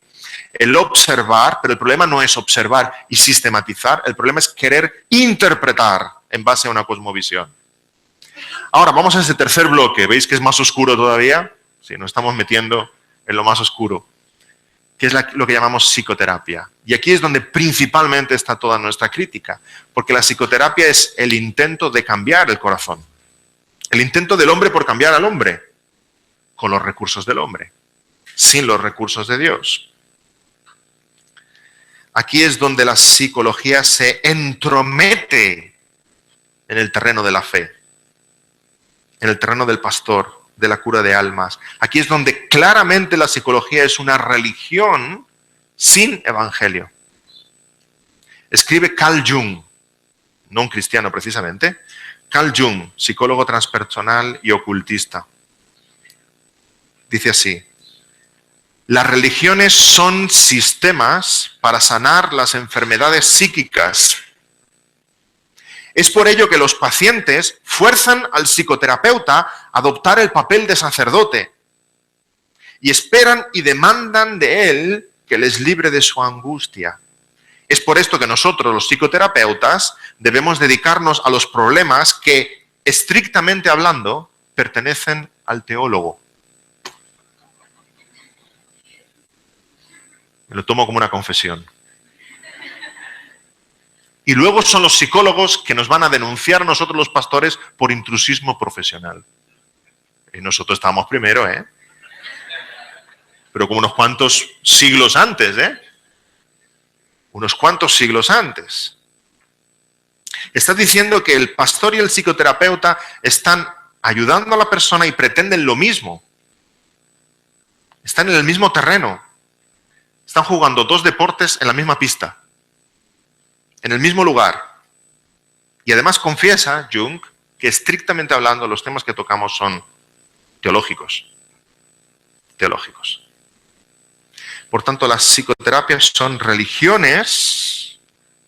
El observar, pero el problema no es observar y sistematizar, el problema es querer interpretar en base a una cosmovisión. Ahora, vamos a ese tercer bloque. ¿Veis que es más oscuro todavía? Sí, nos estamos metiendo en lo más oscuro, que es lo que llamamos psicoterapia. Y aquí es donde principalmente está toda nuestra crítica, porque la psicoterapia es el intento de cambiar el corazón. El intento del hombre por cambiar al hombre, con los recursos del hombre, sin los recursos de Dios. Aquí es donde la psicología se entromete en el terreno de la fe, en el terreno del pastor, de la cura de almas. Aquí es donde claramente la psicología es una religión sin evangelio. Escribe Carl Jung, no un cristiano precisamente, Carl Jung, psicólogo transpersonal y ocultista. Dice así: las religiones son sistemas para sanar las enfermedades psíquicas. Es por ello que los pacientes fuerzan al psicoterapeuta a adoptar el papel de sacerdote y esperan y demandan de él que les libre de su angustia. Es por esto que nosotros, los psicoterapeutas, debemos dedicarnos a los problemas que, estrictamente hablando, pertenecen al teólogo. Me lo tomo como una confesión. Y luego son los psicólogos que nos van a denunciar a nosotros los pastores por intrusismo profesional. Y nosotros estábamos primero, ¿eh? Pero como unos cuantos siglos antes, ¿eh? Unos cuantos siglos antes. Estás diciendo que el pastor y el psicoterapeuta están ayudando a la persona y pretenden lo mismo. Están en el mismo terreno. Están jugando dos deportes en la misma pista. En el mismo lugar. Y además confiesa Jung que estrictamente hablando los temas que tocamos son teológicos. Teológicos. Por tanto, las psicoterapias son religiones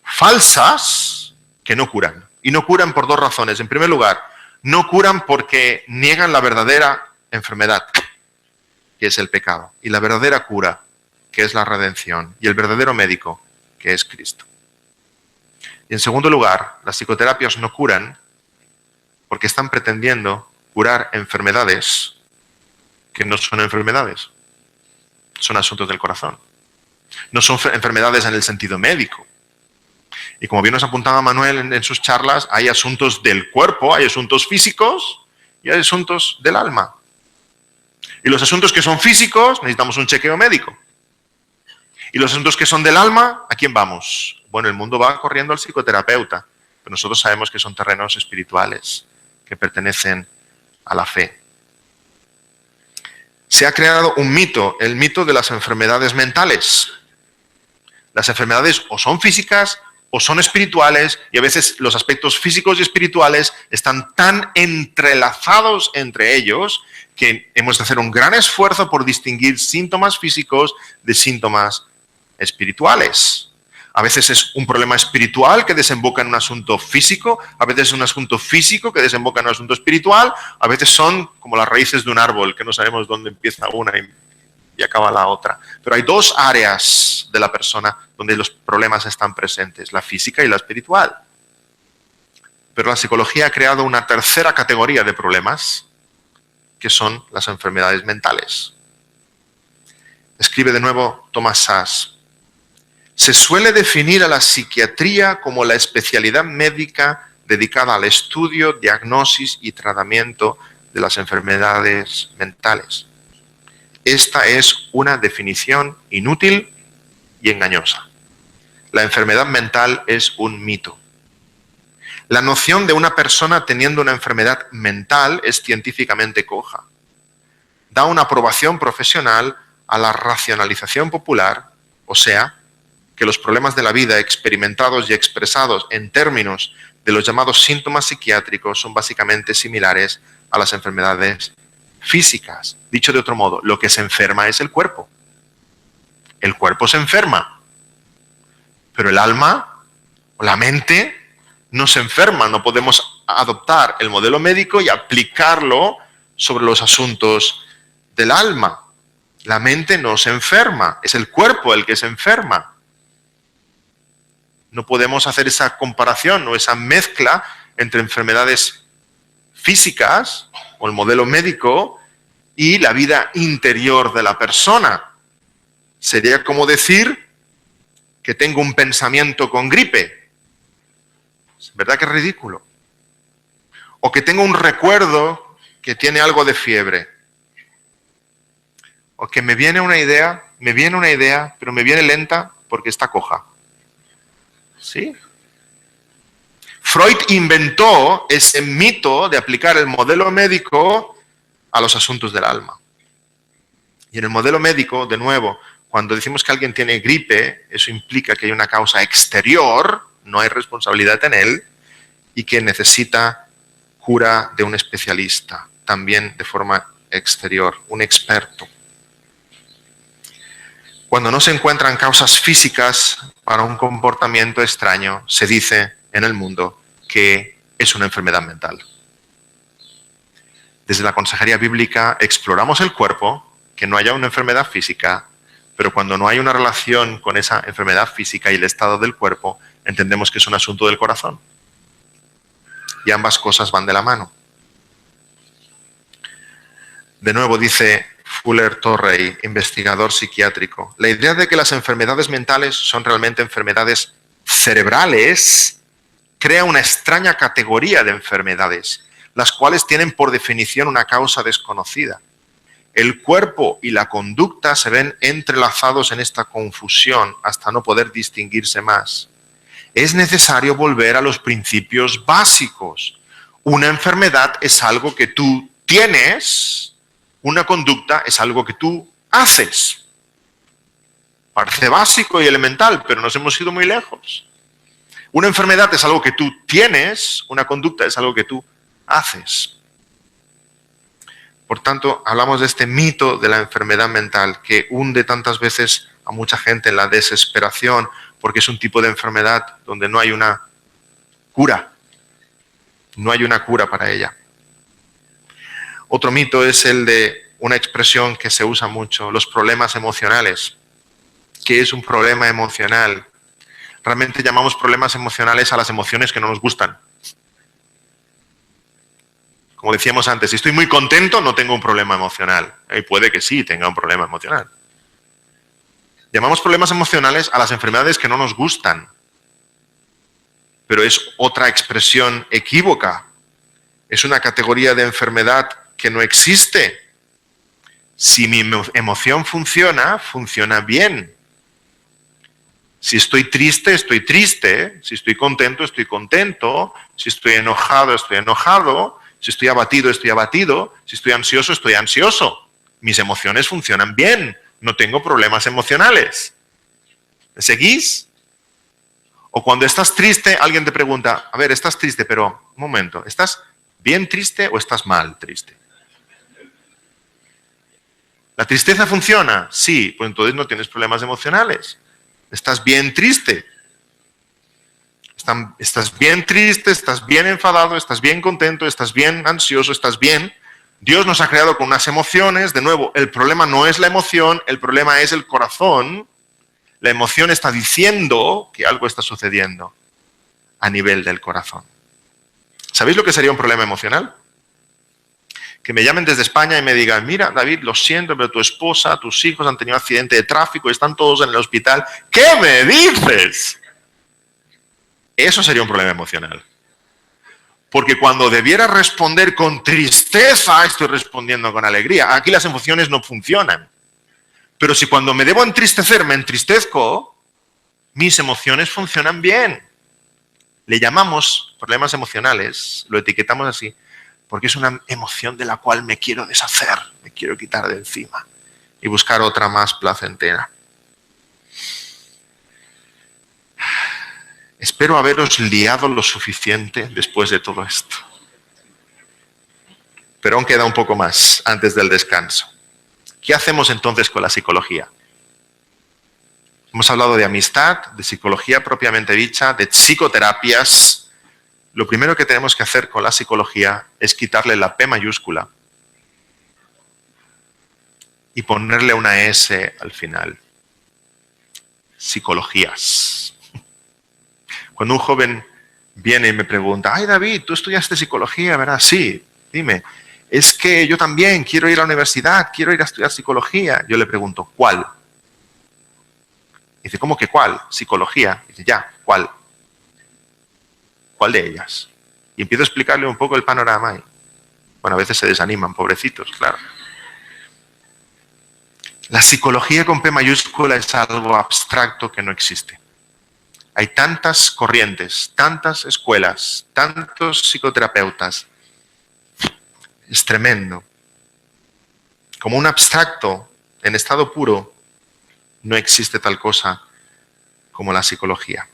falsas que no curan. Y no curan por dos razones. En primer lugar, no curan porque niegan la verdadera enfermedad, que es el pecado. Y la verdadera cura, que es la redención. Y el verdadero médico, que es Cristo. Y en segundo lugar, las psicoterapias no curan porque están pretendiendo curar enfermedades que no son enfermedades. Son asuntos del corazón. No son enfermedades en el sentido médico. Y como bien nos apuntaba Manuel en sus charlas, hay asuntos del cuerpo, hay asuntos físicos y hay asuntos del alma. Y los asuntos que son físicos, necesitamos un chequeo médico. Y los asuntos que son del alma, ¿a quién vamos? Bueno, el mundo va corriendo al psicoterapeuta, pero nosotros sabemos que son terrenos espirituales que pertenecen a la fe. Se ha creado un mito, el mito de las enfermedades mentales. Las enfermedades o son físicas o son espirituales, y a veces los aspectos físicos y espirituales están tan entrelazados entre ellos que hemos de hacer un gran esfuerzo por distinguir síntomas físicos de síntomas espirituales. A veces es un problema espiritual que desemboca en un asunto físico, a veces es un asunto físico que desemboca en un asunto espiritual, a veces son como las raíces de un árbol, que no sabemos dónde empieza una y acaba la otra. Pero hay dos áreas de la persona donde los problemas están presentes, la física y la espiritual. Pero la psicología ha creado una tercera categoría de problemas, que son las enfermedades mentales. Escribe de nuevo Thomas Szasz. Se suele definir a la psiquiatría como la especialidad médica dedicada al estudio, diagnosis y tratamiento de las enfermedades mentales. Esta es una definición inútil y engañosa. La enfermedad mental es un mito. La noción de una persona teniendo una enfermedad mental es científicamente coja. Da una aprobación profesional a la racionalización popular, o sea, que los problemas de la vida experimentados y expresados en términos de los llamados síntomas psiquiátricos son básicamente similares a las enfermedades físicas. Dicho de otro modo, lo que se enferma es el cuerpo. El cuerpo se enferma, pero el alma o la mente no se enferma. No podemos adoptar el modelo médico y aplicarlo sobre los asuntos del alma. La mente no se enferma, es el cuerpo el que se enferma. No podemos hacer esa comparación o esa mezcla entre enfermedades físicas o el modelo médico y la vida interior de la persona. Sería como decir que tengo un pensamiento con gripe. ¿Verdad que es ridículo? O que tengo un recuerdo que tiene algo de fiebre. O que me viene una idea, pero me viene lenta porque está coja. ¿Sí? Freud inventó ese mito de aplicar el modelo médico a los asuntos del alma. Y en el modelo médico, de nuevo, cuando decimos que alguien tiene gripe, eso implica que hay una causa exterior, no hay responsabilidad en él, y que necesita cura de un especialista, también de forma exterior, un experto. Cuando no se encuentran causas físicas para un comportamiento extraño, se dice en el mundo que es una enfermedad mental. Desde la consejería bíblica exploramos el cuerpo, que no haya una enfermedad física, pero cuando no hay una relación con esa enfermedad física y el estado del cuerpo, entendemos que es un asunto del corazón. Y ambas cosas van de la mano. De nuevo dice Fuller Torrey, investigador psiquiátrico. La idea de que las enfermedades mentales son realmente enfermedades cerebrales crea una extraña categoría de enfermedades, las cuales tienen por definición una causa desconocida. El cuerpo y la conducta se ven entrelazados en esta confusión hasta no poder distinguirse más. Es necesario volver a los principios básicos. Una enfermedad es algo que tú tienes, una conducta es algo que tú haces. Parece básico y elemental, pero nos hemos ido muy lejos. Una enfermedad es algo que tú tienes, una conducta es algo que tú haces. Por tanto, hablamos de este mito de la enfermedad mental que hunde tantas veces a mucha gente en la desesperación, porque es un tipo de enfermedad donde no hay una cura. No hay una cura para ella. Otro mito es el de una expresión que se usa mucho, los problemas emocionales. ¿Qué es un problema emocional? Realmente llamamos problemas emocionales a las emociones que no nos gustan. Como decíamos antes, si estoy muy contento, no tengo un problema emocional. Y puede que sí tenga un problema emocional. Llamamos problemas emocionales a las enfermedades que no nos gustan. Pero es otra expresión equívoca. Es una categoría de enfermedad que no existe. Si mi emoción funciona, funciona bien. Si estoy triste, estoy triste. Si estoy contento, estoy contento. Si estoy enojado, estoy enojado. Si estoy abatido, estoy abatido. Si estoy ansioso, estoy ansioso. Mis emociones funcionan bien. No tengo problemas emocionales. ¿Me seguís? O cuando estás triste, alguien te pregunta, a ver, estás triste, pero un momento, ¿estás bien triste o estás mal triste? ¿La tristeza funciona? Sí, pues entonces no tienes problemas emocionales. ¿Estás bien triste? ¿Estás bien triste? ¿Estás bien enfadado? ¿Estás bien contento? ¿Estás bien ansioso? ¿Estás bien? Dios nos ha creado con unas emociones. De nuevo, el problema no es la emoción, el problema es el corazón. La emoción está diciendo que algo está sucediendo a nivel del corazón. ¿Sabéis lo que sería un problema emocional? Que me llamen desde España y me digan, mira, David, lo siento, pero tu esposa, tus hijos han tenido accidente de tráfico y están todos en el hospital. ¿Qué me dices? Eso sería un problema emocional. Porque cuando debiera responder con tristeza, estoy respondiendo con alegría. Aquí las emociones no funcionan. Pero si cuando me debo entristecer me entristezco, mis emociones funcionan bien. Le llamamos problemas emocionales, lo etiquetamos así, porque es una emoción de la cual me quiero deshacer, me quiero quitar de encima y buscar otra más placentera. Espero haberos liado lo suficiente después de todo esto. Pero aún queda un poco más antes del descanso. ¿Qué hacemos entonces con la psicología? Hemos hablado de amistad, de psicología propiamente dicha, de psicoterapias. Lo primero que tenemos que hacer con la psicología es quitarle la P mayúscula y ponerle una S al final. Psicologías. Cuando un joven viene y me pregunta, ay David, tú estudiaste psicología, ¿verdad? Sí, dime. Es que yo también quiero ir a la universidad, quiero ir a estudiar psicología. Yo le pregunto, ¿cuál? Dice, ¿cómo que cuál? Psicología. Dice, ya, ¿cuál? ¿Cuál de ellas? Y empiezo a explicarle un poco el panorama. Y, bueno, a veces se desaniman, pobrecitos, claro. La psicología con P mayúscula es algo abstracto que no existe. Hay tantas corrientes, tantas escuelas, tantos psicoterapeutas. Es tremendo. Como un abstracto en estado puro, no existe tal cosa como la psicología.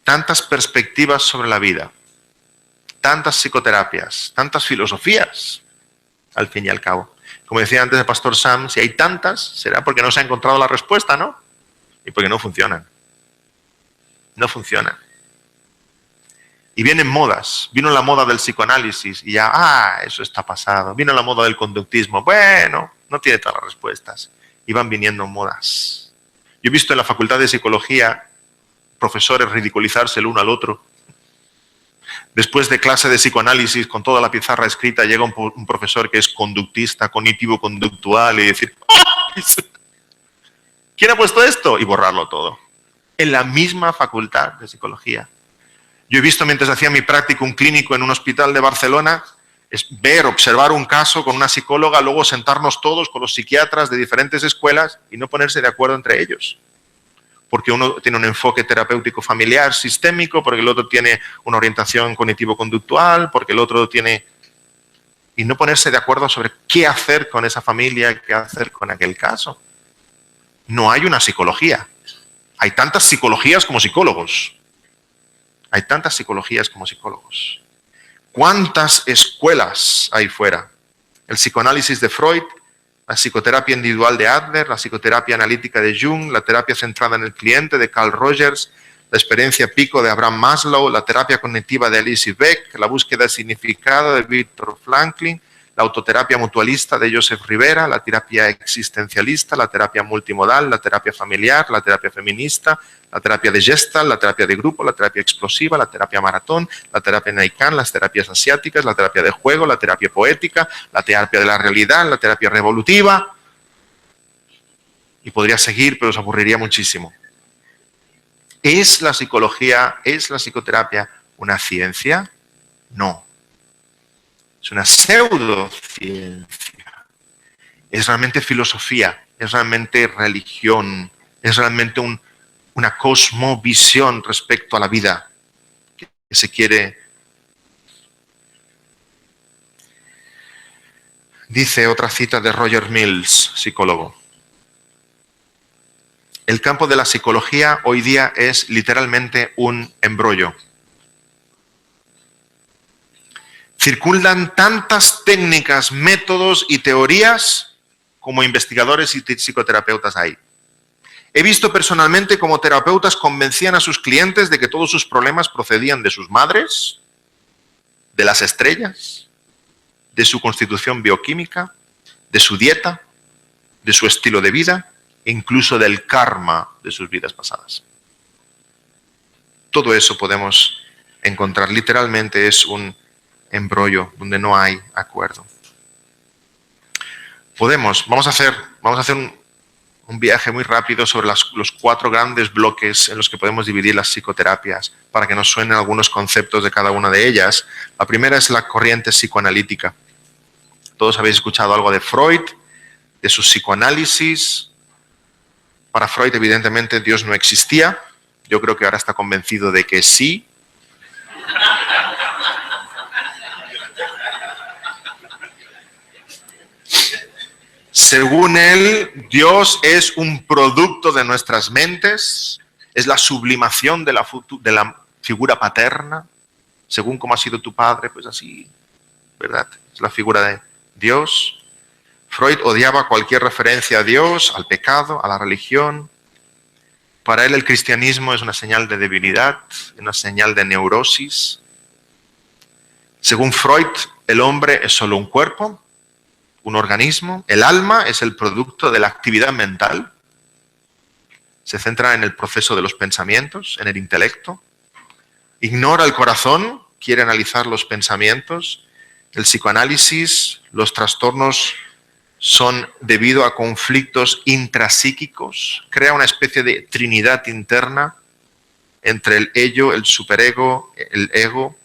Tantas perspectivas sobre la vida, tantas psicoterapias, tantas filosofías, al fin y al cabo. Como decía antes el pastor Sam, si hay tantas, será porque no se ha encontrado la respuesta, ¿no? Y porque no funcionan. No funcionan. Y vienen modas. Vino la moda del psicoanálisis y ya, eso está pasado. Vino la moda del conductismo. Bueno, no tiene todas las respuestas. Y van viniendo modas. Yo he visto en la facultad de psicología profesores ridiculizarse el uno al otro. Después de clase de psicoanálisis, con toda la pizarra escrita, llega un profesor que es conductista, cognitivo-conductual y decir, ¿quién ha puesto esto? Y borrarlo todo. En la misma facultad de psicología. Yo he visto mientras hacía mi practicum clínico en un hospital de Barcelona, es observar un caso con una psicóloga, luego sentarnos todos con los psiquiatras de diferentes escuelas y no ponerse de acuerdo entre ellos. Porque uno tiene un enfoque terapéutico familiar, sistémico, porque el otro tiene una orientación cognitivo-conductual, porque el otro tiene... Y no ponerse de acuerdo sobre qué hacer con esa familia, qué hacer con aquel caso. No hay una psicología. Hay tantas psicologías como psicólogos. Hay tantas psicologías como psicólogos. ¿Cuántas escuelas hay fuera? El psicoanálisis de Freud, la psicoterapia individual de Adler, la psicoterapia analítica de Jung, la terapia centrada en el cliente de Carl Rogers, la experiencia pico de Abraham Maslow, la terapia cognitiva de Alice Beck, la búsqueda de significado de Viktor Frankl, la autoterapia mutualista de Joseph Rivera, la terapia existencialista, la terapia multimodal, la terapia familiar, la terapia feminista, la terapia de Gestalt, la terapia de grupo, la terapia explosiva, la terapia maratón, la terapia Naikan, las terapias asiáticas, la terapia de juego, la terapia poética, la terapia de la realidad, la terapia revolutiva. Y podría seguir, pero os aburriría muchísimo. ¿Es la psicología, es la psicoterapia una ciencia? No. Es una pseudociencia. Es realmente filosofía, es realmente religión, es realmente una cosmovisión respecto a la vida que se quiere. Dice otra cita de Roger Mills, psicólogo. El campo de la psicología hoy día es literalmente un embrollo. Circundan tantas técnicas, métodos y teorías como investigadores y psicoterapeutas hay. He visto personalmente cómo terapeutas convencían a sus clientes de que todos sus problemas procedían de sus madres, de las estrellas, de su constitución bioquímica, de su dieta, de su estilo de vida e incluso del karma de sus vidas pasadas. Todo eso podemos encontrar. Literalmente es un embrollo donde no hay acuerdo. Vamos a hacer un viaje muy rápido sobre los 4 grandes bloques en los que podemos dividir las psicoterapias para que nos suenen algunos conceptos de cada una de ellas. La primera es la corriente psicoanalítica. Todos habéis escuchado algo de Freud, de su psicoanálisis. Para Freud, evidentemente, Dios no existía. Yo creo que ahora está convencido de que sí. Según él, Dios es un producto de nuestras mentes, es la sublimación de la figura paterna. Según cómo ha sido tu padre, pues así, ¿verdad? Es la figura de Dios. Freud odiaba cualquier referencia a Dios, al pecado, a la religión. Para él el cristianismo es una señal de debilidad, una señal de neurosis. Según Freud, el hombre es solo un cuerpo, un organismo. El alma es el producto de la actividad mental. Se centra en el proceso de los pensamientos, en el intelecto. Ignora el corazón, quiere analizar los pensamientos. El psicoanálisis, los trastornos son debido a conflictos intrapsíquicos. Crea una especie de trinidad interna entre el ello, el superego, el ego,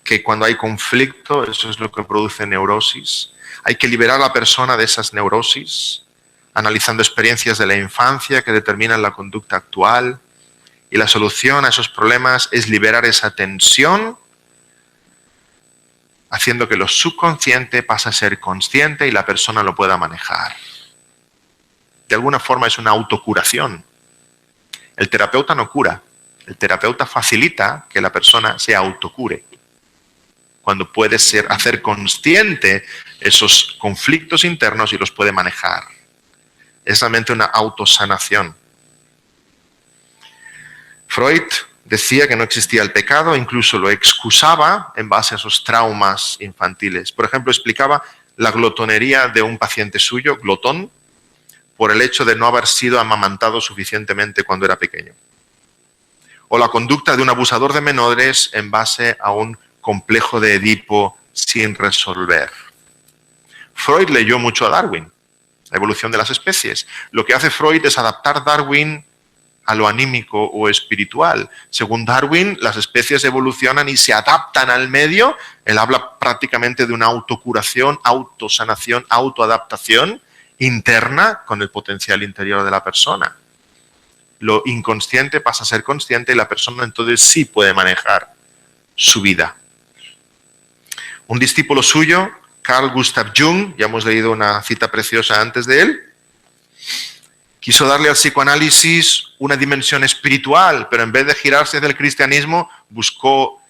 que cuando hay conflicto, eso es lo que produce neurosis. Hay que liberar a la persona de esas neurosis, analizando experiencias de la infancia que determinan la conducta actual. Y la solución a esos problemas es liberar esa tensión, haciendo que lo subconsciente pase a ser consciente y la persona lo pueda manejar. De alguna forma es una autocuración. El terapeuta no cura, el terapeuta facilita que la persona se autocure. Cuando puede hacer consciente esos conflictos internos y los puede manejar. Es realmente una autosanación. Freud decía que no existía el pecado, incluso lo excusaba en base a esos traumas infantiles. Por ejemplo, explicaba la glotonería de un paciente suyo, glotón, por el hecho de no haber sido amamantado suficientemente cuando era pequeño. o la conducta de un abusador de menores en base a un complejo de Edipo sin resolver. Freud leyó mucho a Darwin, la evolución de las especies. Lo que hace Freud es adaptar Darwin a lo anímico o espiritual. Según Darwin, las especies evolucionan y se adaptan al medio. Él habla prácticamente de una autocuración, autosanación, autoadaptación interna con el potencial interior de la persona. Lo inconsciente pasa a ser consciente y la persona entonces sí puede manejar su vida. Un discípulo suyo, Carl Gustav Jung, ya hemos leído una cita preciosa antes de él, quiso darle al psicoanálisis una dimensión espiritual, pero en vez de girarse hacia el cristianismo, buscó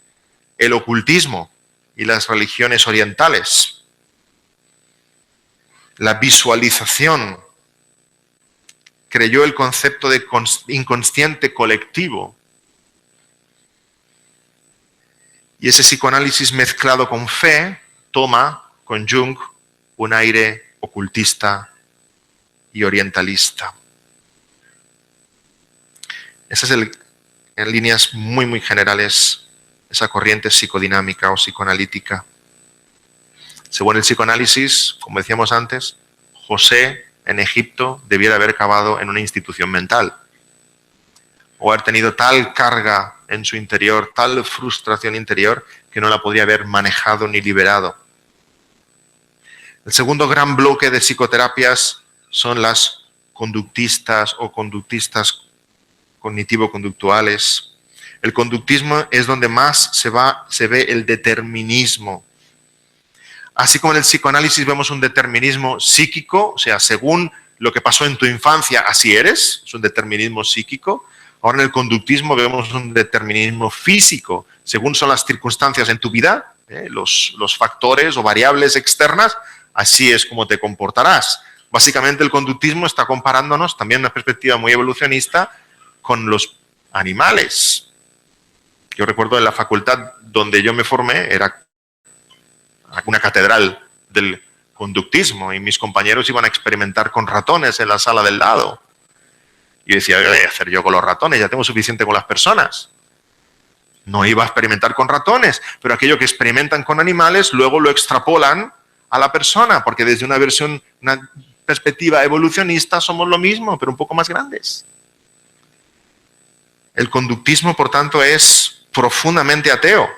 el ocultismo y las religiones orientales. La visualización. Creyó el concepto de inconsciente colectivo. Y ese psicoanálisis mezclado con fe toma, con Jung, un aire ocultista y orientalista. Esa es, en líneas muy generales, esa corriente psicodinámica o psicoanalítica. Según el psicoanálisis, como decíamos antes, José en Egipto debiera haber acabado en una institución mental o haber tenido tal carga en su interior, tal frustración interior, que no la podría haber manejado ni liberado. El segundo gran bloque de psicoterapias son las conductistas o conductistas cognitivo-conductuales. El conductismo es donde más se ve el determinismo. Así como en el psicoanálisis vemos un determinismo psíquico, o sea, según lo que pasó en tu infancia, así eres, es un determinismo psíquico. Ahora en el conductismo vemos un determinismo físico, según son las circunstancias en tu vida, los factores o variables externas, así es como te comportarás. Básicamente el conductismo está comparándonos, también en una perspectiva muy evolucionista, con los animales. Yo recuerdo en la facultad donde yo me formé, era una catedral del conductismo y mis compañeros iban a experimentar con ratones en la sala del lado. Y yo decía, ¿qué voy a hacer yo con los ratones? Ya tengo suficiente con las personas. No iba a experimentar con ratones, pero aquello que experimentan con animales luego lo extrapolan a la persona, porque desde una perspectiva evolucionista somos lo mismo, pero un poco más grandes. El conductismo, por tanto, es profundamente ateo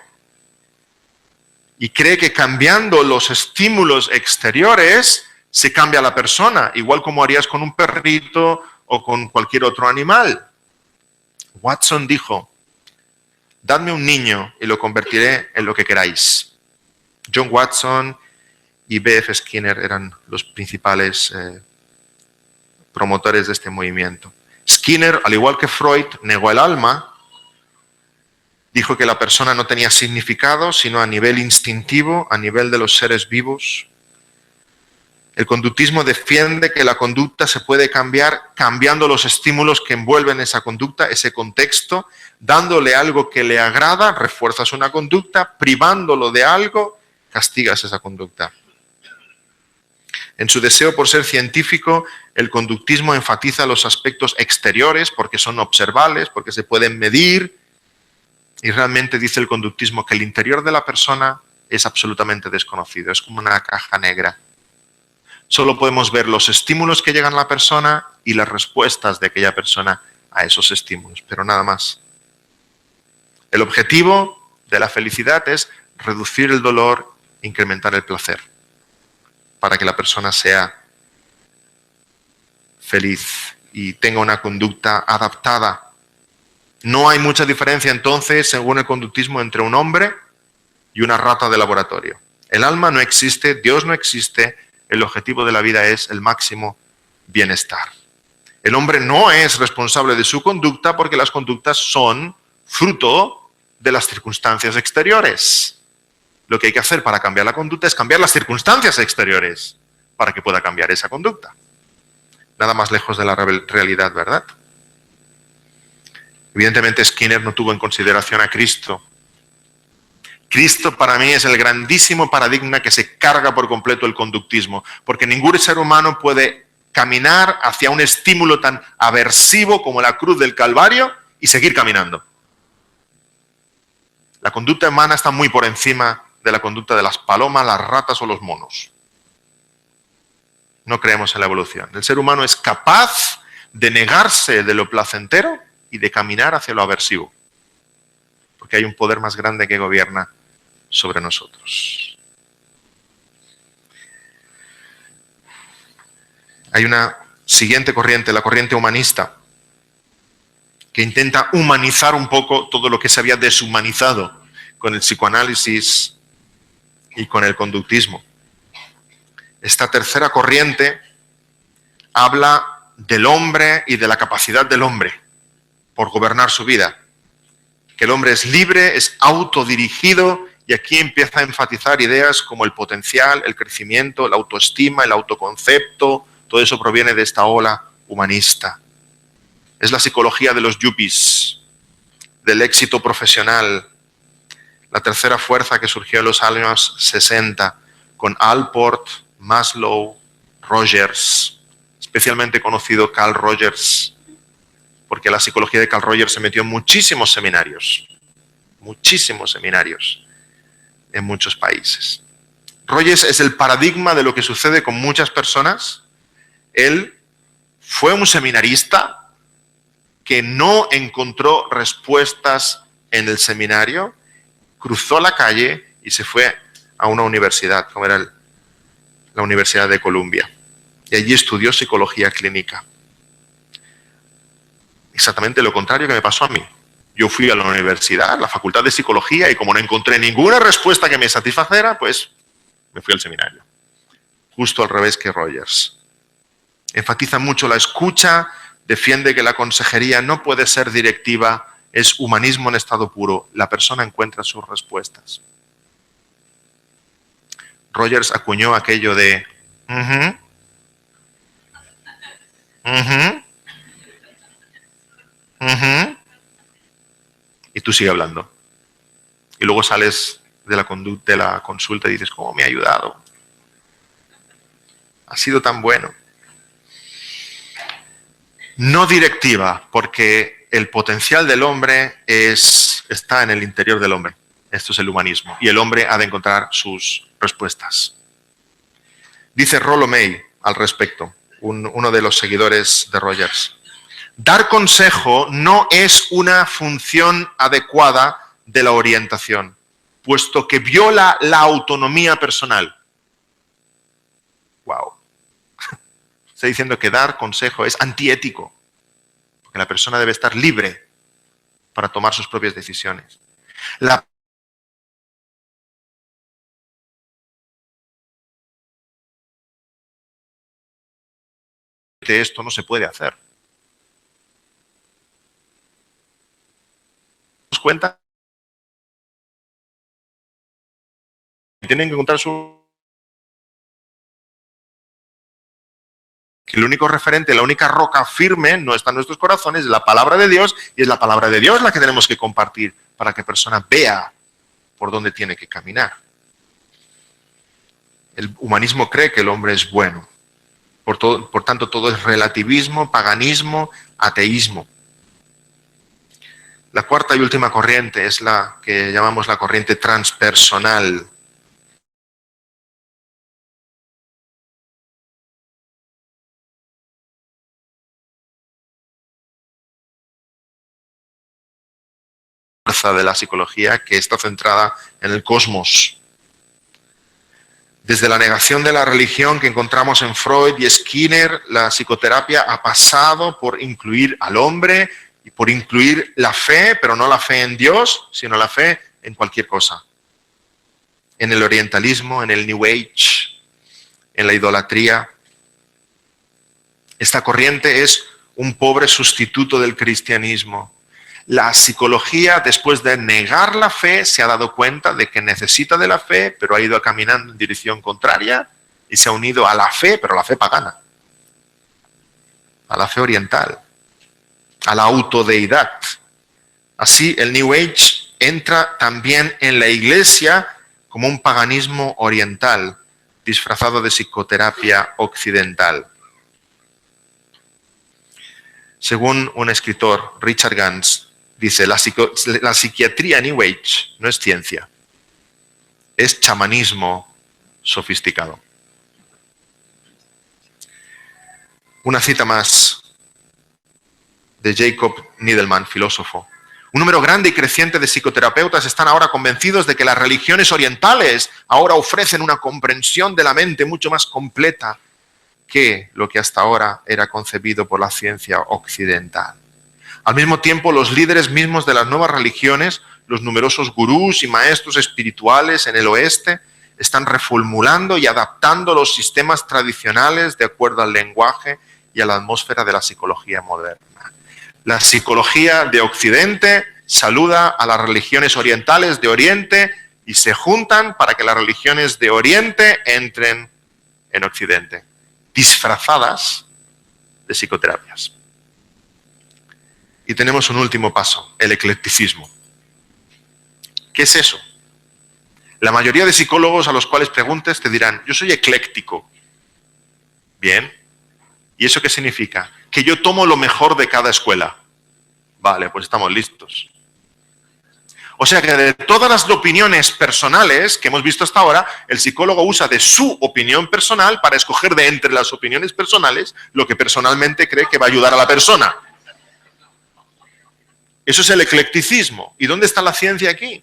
y cree que cambiando los estímulos exteriores se cambia la persona, igual como harías con un perrito o con cualquier otro animal. Watson dijo, dadme un niño y lo convertiré en lo que queráis. John Watson y B.F. Skinner eran los principales promotores de este movimiento. Skinner, al igual que Freud, negó el alma, dijo que la persona no tenía significado, sino a nivel instintivo, a nivel de los seres vivos. El conductismo defiende que la conducta se puede cambiar cambiando los estímulos que envuelven esa conducta, ese contexto, dándole algo que le agrada, refuerzas una conducta, privándolo de algo, castigas esa conducta. En su deseo por ser científico, el conductismo enfatiza los aspectos exteriores porque son observables, porque se pueden medir, y realmente dice el conductismo que el interior de la persona es absolutamente desconocido, es como una caja negra. Solo podemos ver los estímulos que llegan a la persona y las respuestas de aquella persona a esos estímulos, pero nada más. El objetivo de la felicidad es reducir el dolor, incrementar el placer, para que la persona sea feliz y tenga una conducta adaptada. No hay mucha diferencia entonces, según el conductismo, entre un hombre y una rata de laboratorio. El alma no existe, Dios no existe, el objetivo de la vida es el máximo bienestar. El hombre no es responsable de su conducta porque las conductas son fruto de las circunstancias exteriores. Lo que hay que hacer para cambiar la conducta es cambiar las circunstancias exteriores para que pueda cambiar esa conducta. Nada más lejos de la realidad, ¿verdad? Evidentemente Skinner no tuvo en consideración a Cristo. Cristo para mí es el grandísimo paradigma que se carga por completo el conductismo, porque ningún ser humano puede caminar hacia un estímulo tan aversivo como la cruz del Calvario y seguir caminando. La conducta humana está muy por encima de la conducta de las palomas, las ratas o los monos. No creemos en la evolución. El ser humano es capaz de negarse de lo placentero y de caminar hacia lo aversivo. Porque hay un poder más grande que gobierna sobre nosotros. Hay una siguiente corriente, la corriente humanista, que intenta humanizar un poco todo lo que se había deshumanizado con el psicoanálisis y con el conductismo. Esta tercera corriente habla del hombre y de la capacidad del hombre por gobernar su vida. Que el hombre es libre, es autodirigido, y aquí empieza a enfatizar ideas como el potencial, el crecimiento, la autoestima, el autoconcepto. Todo eso proviene de esta ola humanista. Es la psicología de los yuppies, del éxito profesional, la tercera fuerza que surgió en los años 60 con Allport, Maslow, Rogers, especialmente conocido Carl Rogers, porque la psicología de Carl Rogers se metió en muchísimos seminarios en muchos países. Rogers es el paradigma de lo que sucede con muchas personas. Él fue un seminarista que no encontró respuestas en el seminario, cruzó la calle y se fue a una universidad, como era la Universidad de Columbia. Y allí estudió psicología clínica. Exactamente lo contrario que me pasó a mí. Yo fui a la universidad, a la facultad de psicología, y como no encontré ninguna respuesta que me satisfacera, pues me fui al seminario. Justo al revés que Rogers. Enfatiza mucho la escucha, defiende que la consejería no puede ser directiva, es humanismo en estado puro. La persona encuentra sus respuestas. Rogers acuñó aquello de y tú sigue hablando. Y luego sales de la consulta y dices, ¿cómo me ha ayudado? Ha sido tan bueno. No directiva, porque el potencial del hombre está en el interior del hombre. Esto es el humanismo. Y el hombre ha de encontrar sus respuestas. Dice Rollo May al respecto, uno de los seguidores de Rogers. Dar consejo no es una función adecuada de la orientación, puesto que viola la autonomía personal. Wow. Está diciendo que dar consejo es antiético, porque la persona debe estar libre para tomar sus propias decisiones. Esto no se puede hacer. ¿Nos cuenta? Tienen que encontrar que el único referente, la única roca firme no está en nuestros corazones, es la palabra de Dios, y es la palabra de Dios la que tenemos que compartir para que la persona vea por dónde tiene que caminar. El humanismo cree que el hombre es bueno. Por tanto, todo es relativismo, paganismo, ateísmo. La cuarta y última corriente es la que llamamos la corriente transpersonal. De la psicología que está centrada en el cosmos. Desde la negación de la religión que encontramos en Freud y Skinner, la psicoterapia ha pasado por incluir al hombre y por incluir la fe, pero no la fe en Dios, sino la fe en cualquier cosa. En el orientalismo, en el New Age, en la idolatría. Esta corriente es un pobre sustituto del cristianismo. La psicología, después de negar la fe, se ha dado cuenta de que necesita de la fe, pero ha ido caminando en dirección contraria y se ha unido a la fe, pero a la fe pagana, a la fe oriental, a la autodeidad. Así, el New Age entra también en la iglesia como un paganismo oriental, disfrazado de psicoterapia occidental. Según un escritor, Richard Gans, Dice, la psiquiatría New Age no es ciencia, es chamanismo sofisticado. Una cita más de Jacob Needleman, filósofo. Un número grande y creciente de psicoterapeutas están ahora convencidos de que las religiones orientales ahora ofrecen una comprensión de la mente mucho más completa que lo que hasta ahora era concebido por la ciencia occidental. Al mismo tiempo, los líderes mismos de las nuevas religiones, los numerosos gurús y maestros espirituales en el oeste, están reformulando y adaptando los sistemas tradicionales de acuerdo al lenguaje y a la atmósfera de la psicología moderna. La psicología de Occidente saluda a las religiones orientales de Oriente y se juntan para que las religiones de Oriente entren en Occidente, disfrazadas de psicoterapias. Y tenemos un último paso, el eclecticismo. ¿Qué es eso? La mayoría de psicólogos a los cuales preguntes te dirán, yo soy ecléctico. Bien. ¿Y eso qué significa? Que yo tomo lo mejor de cada escuela. Vale, pues estamos listos. O sea que de todas las opiniones personales que hemos visto hasta ahora, el psicólogo usa de su opinión personal para escoger de entre las opiniones personales lo que personalmente cree que va a ayudar a la persona. Eso es el eclecticismo. ¿Y dónde está la ciencia aquí?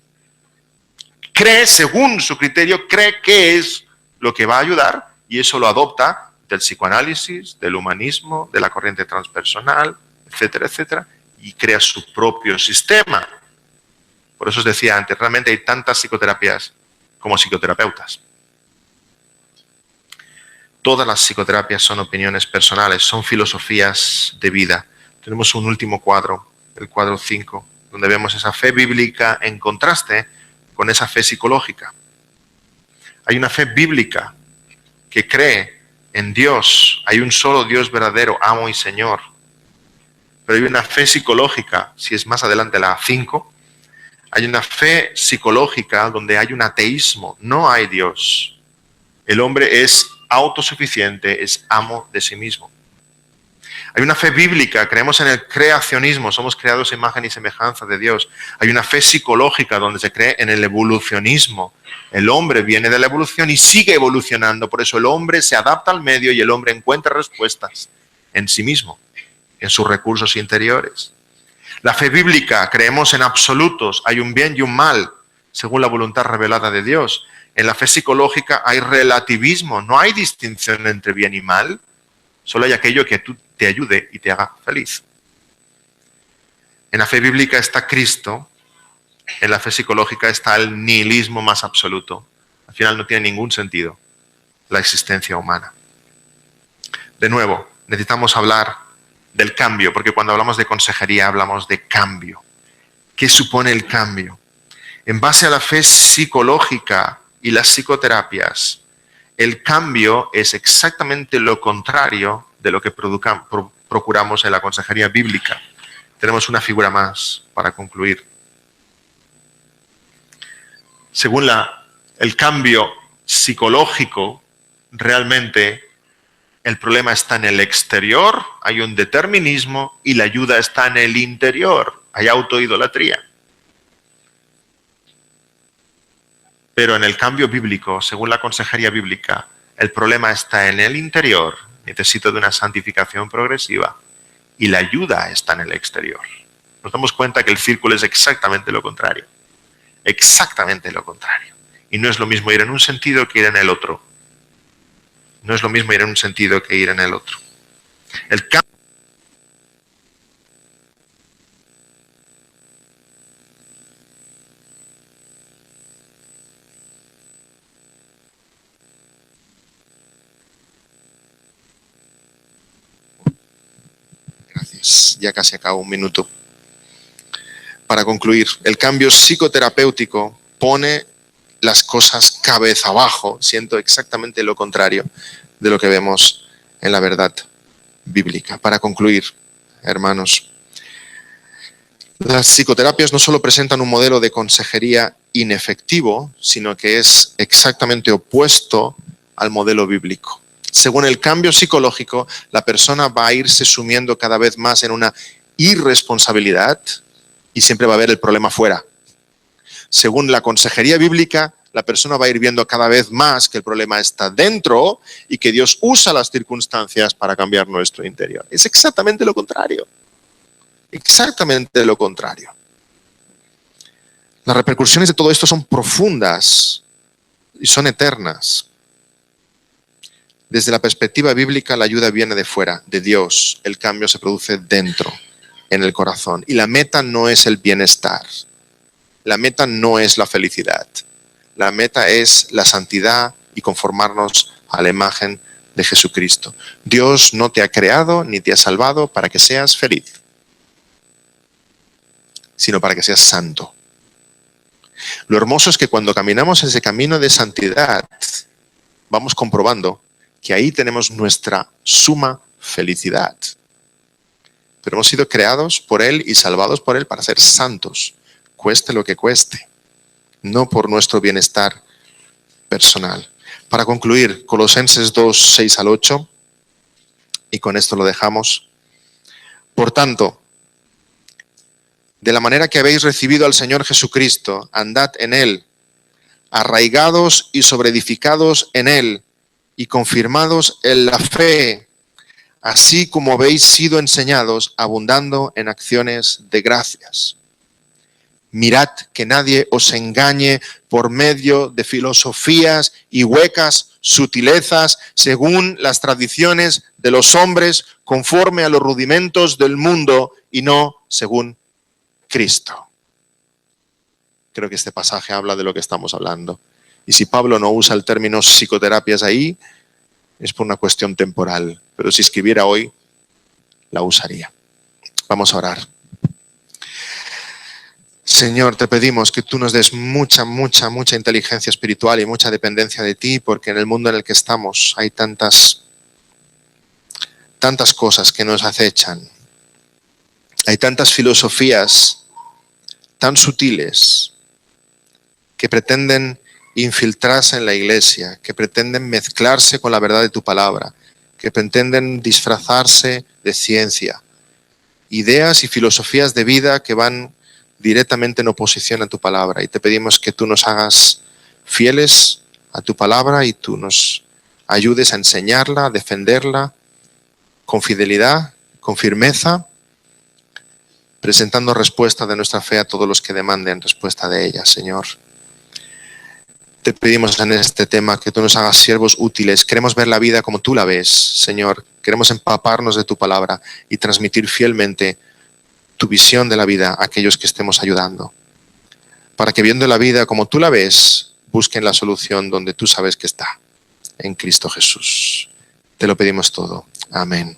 Cree, según su criterio, cree qué es lo que va a ayudar y eso lo adopta del psicoanálisis, del humanismo, de la corriente transpersonal, etcétera, etcétera, y crea su propio sistema. Por eso os decía antes, realmente hay tantas psicoterapias como psicoterapeutas. Todas las psicoterapias son opiniones personales, son filosofías de vida. Tenemos un último cuadro, el cuadro 5, donde vemos esa fe bíblica en contraste con esa fe psicológica. Hay una fe bíblica que cree en Dios, hay un solo Dios verdadero, amo y Señor. Pero hay una fe psicológica, si es más adelante la 5, hay una fe psicológica donde hay un ateísmo, no hay Dios. El hombre es autosuficiente, es amo de sí mismo. Hay una fe bíblica, creemos en el creacionismo, somos creados a imagen y semejanza de Dios. Hay una fe psicológica donde se cree en el evolucionismo. El hombre viene de la evolución y sigue evolucionando, por eso el hombre se adapta al medio y el hombre encuentra respuestas en sí mismo, en sus recursos interiores. La fe bíblica, creemos en absolutos, hay un bien y un mal, según la voluntad revelada de Dios. En la fe psicológica hay relativismo, no hay distinción entre bien y mal, solo hay aquello que te ayude y te haga feliz. En la fe bíblica está Cristo, en la fe psicológica está el nihilismo más absoluto. Al final no tiene ningún sentido la existencia humana. De nuevo, necesitamos hablar del cambio, porque cuando hablamos de consejería hablamos de cambio. ¿Qué supone el cambio? En base a la fe psicológica y las psicoterapias, el cambio es exactamente lo contrario de lo que procuramos en la consejería bíblica. Tenemos una figura más para concluir. Según el cambio psicológico, realmente el problema está en el exterior, hay un determinismo, y la ayuda está en el interior, hay autoidolatría. Pero en el cambio bíblico, según la consejería bíblica, el problema está en el interior, necesito de una santificación progresiva, y la ayuda está en el exterior. Nos damos cuenta que el círculo es exactamente lo contrario. Exactamente lo contrario. Y no es lo mismo ir en un sentido que ir en el otro. No es lo mismo ir en un sentido que ir en el otro. El cambio. Gracias. Ya casi acabo, un minuto. Para concluir, el cambio psicoterapéutico pone las cosas cabeza abajo, siendo exactamente lo contrario de lo que vemos en la verdad bíblica. Para concluir, hermanos, las psicoterapias no solo presentan un modelo de consejería inefectivo, sino que es exactamente opuesto al modelo bíblico. Según el cambio psicológico, la persona va a irse sumiendo cada vez más en una irresponsabilidad y siempre va a haber el problema fuera. Según la consejería bíblica, la persona va a ir viendo cada vez más que el problema está dentro y que Dios usa las circunstancias para cambiar nuestro interior. Es exactamente lo contrario. Exactamente lo contrario. Las repercusiones de todo esto son profundas y son eternas. Desde la perspectiva bíblica, la ayuda viene de fuera, de Dios. El cambio se produce dentro, en el corazón. Y la meta no es el bienestar. La meta no es la felicidad. La meta es la santidad y conformarnos a la imagen de Jesucristo. Dios no te ha creado ni te ha salvado para que seas feliz, sino para que seas santo. Lo hermoso es que cuando caminamos ese camino de santidad, vamos comprobando que ahí tenemos nuestra suma felicidad. Pero hemos sido creados por Él y salvados por Él para ser santos, cueste lo que cueste, no por nuestro bienestar personal. Para concluir, Colosenses 2, 6 al 8, y con esto lo dejamos. Por tanto, de la manera que habéis recibido al Señor Jesucristo, andad en Él, arraigados y sobreedificados en Él, y confirmados en la fe, así como habéis sido enseñados, abundando en acciones de gracias. Mirad que nadie os engañe por medio de filosofías y huecas sutilezas, según las tradiciones de los hombres, conforme a los rudimentos del mundo y no según Cristo. Creo que este pasaje habla de lo que estamos hablando. Y si Pablo no usa el término psicoterapias ahí, es por una cuestión temporal. Pero si escribiera hoy, la usaría. Vamos a orar. Señor, te pedimos que tú nos des mucha inteligencia espiritual y mucha dependencia de ti, porque en el mundo en el que estamos hay tantas cosas que nos acechan. Hay tantas filosofías tan sutiles que pretenden infiltrarse en la iglesia, que pretenden mezclarse con la verdad de tu palabra, que pretenden disfrazarse de ciencia. Ideas y filosofías de vida que van directamente en oposición a tu palabra. Y te pedimos que tú nos hagas fieles a tu palabra y tú nos ayudes a enseñarla, a defenderla con fidelidad, con firmeza, presentando respuesta de nuestra fe a todos los que demanden respuesta de ella, Señor. Te pedimos en este tema que tú nos hagas siervos útiles. Queremos ver la vida como tú la ves, Señor. Queremos empaparnos de tu palabra y transmitir fielmente tu visión de la vida a aquellos que estemos ayudando. Para que viendo la vida como tú la ves, busquen la solución donde tú sabes que está, en Cristo Jesús. Te lo pedimos todo. Amén.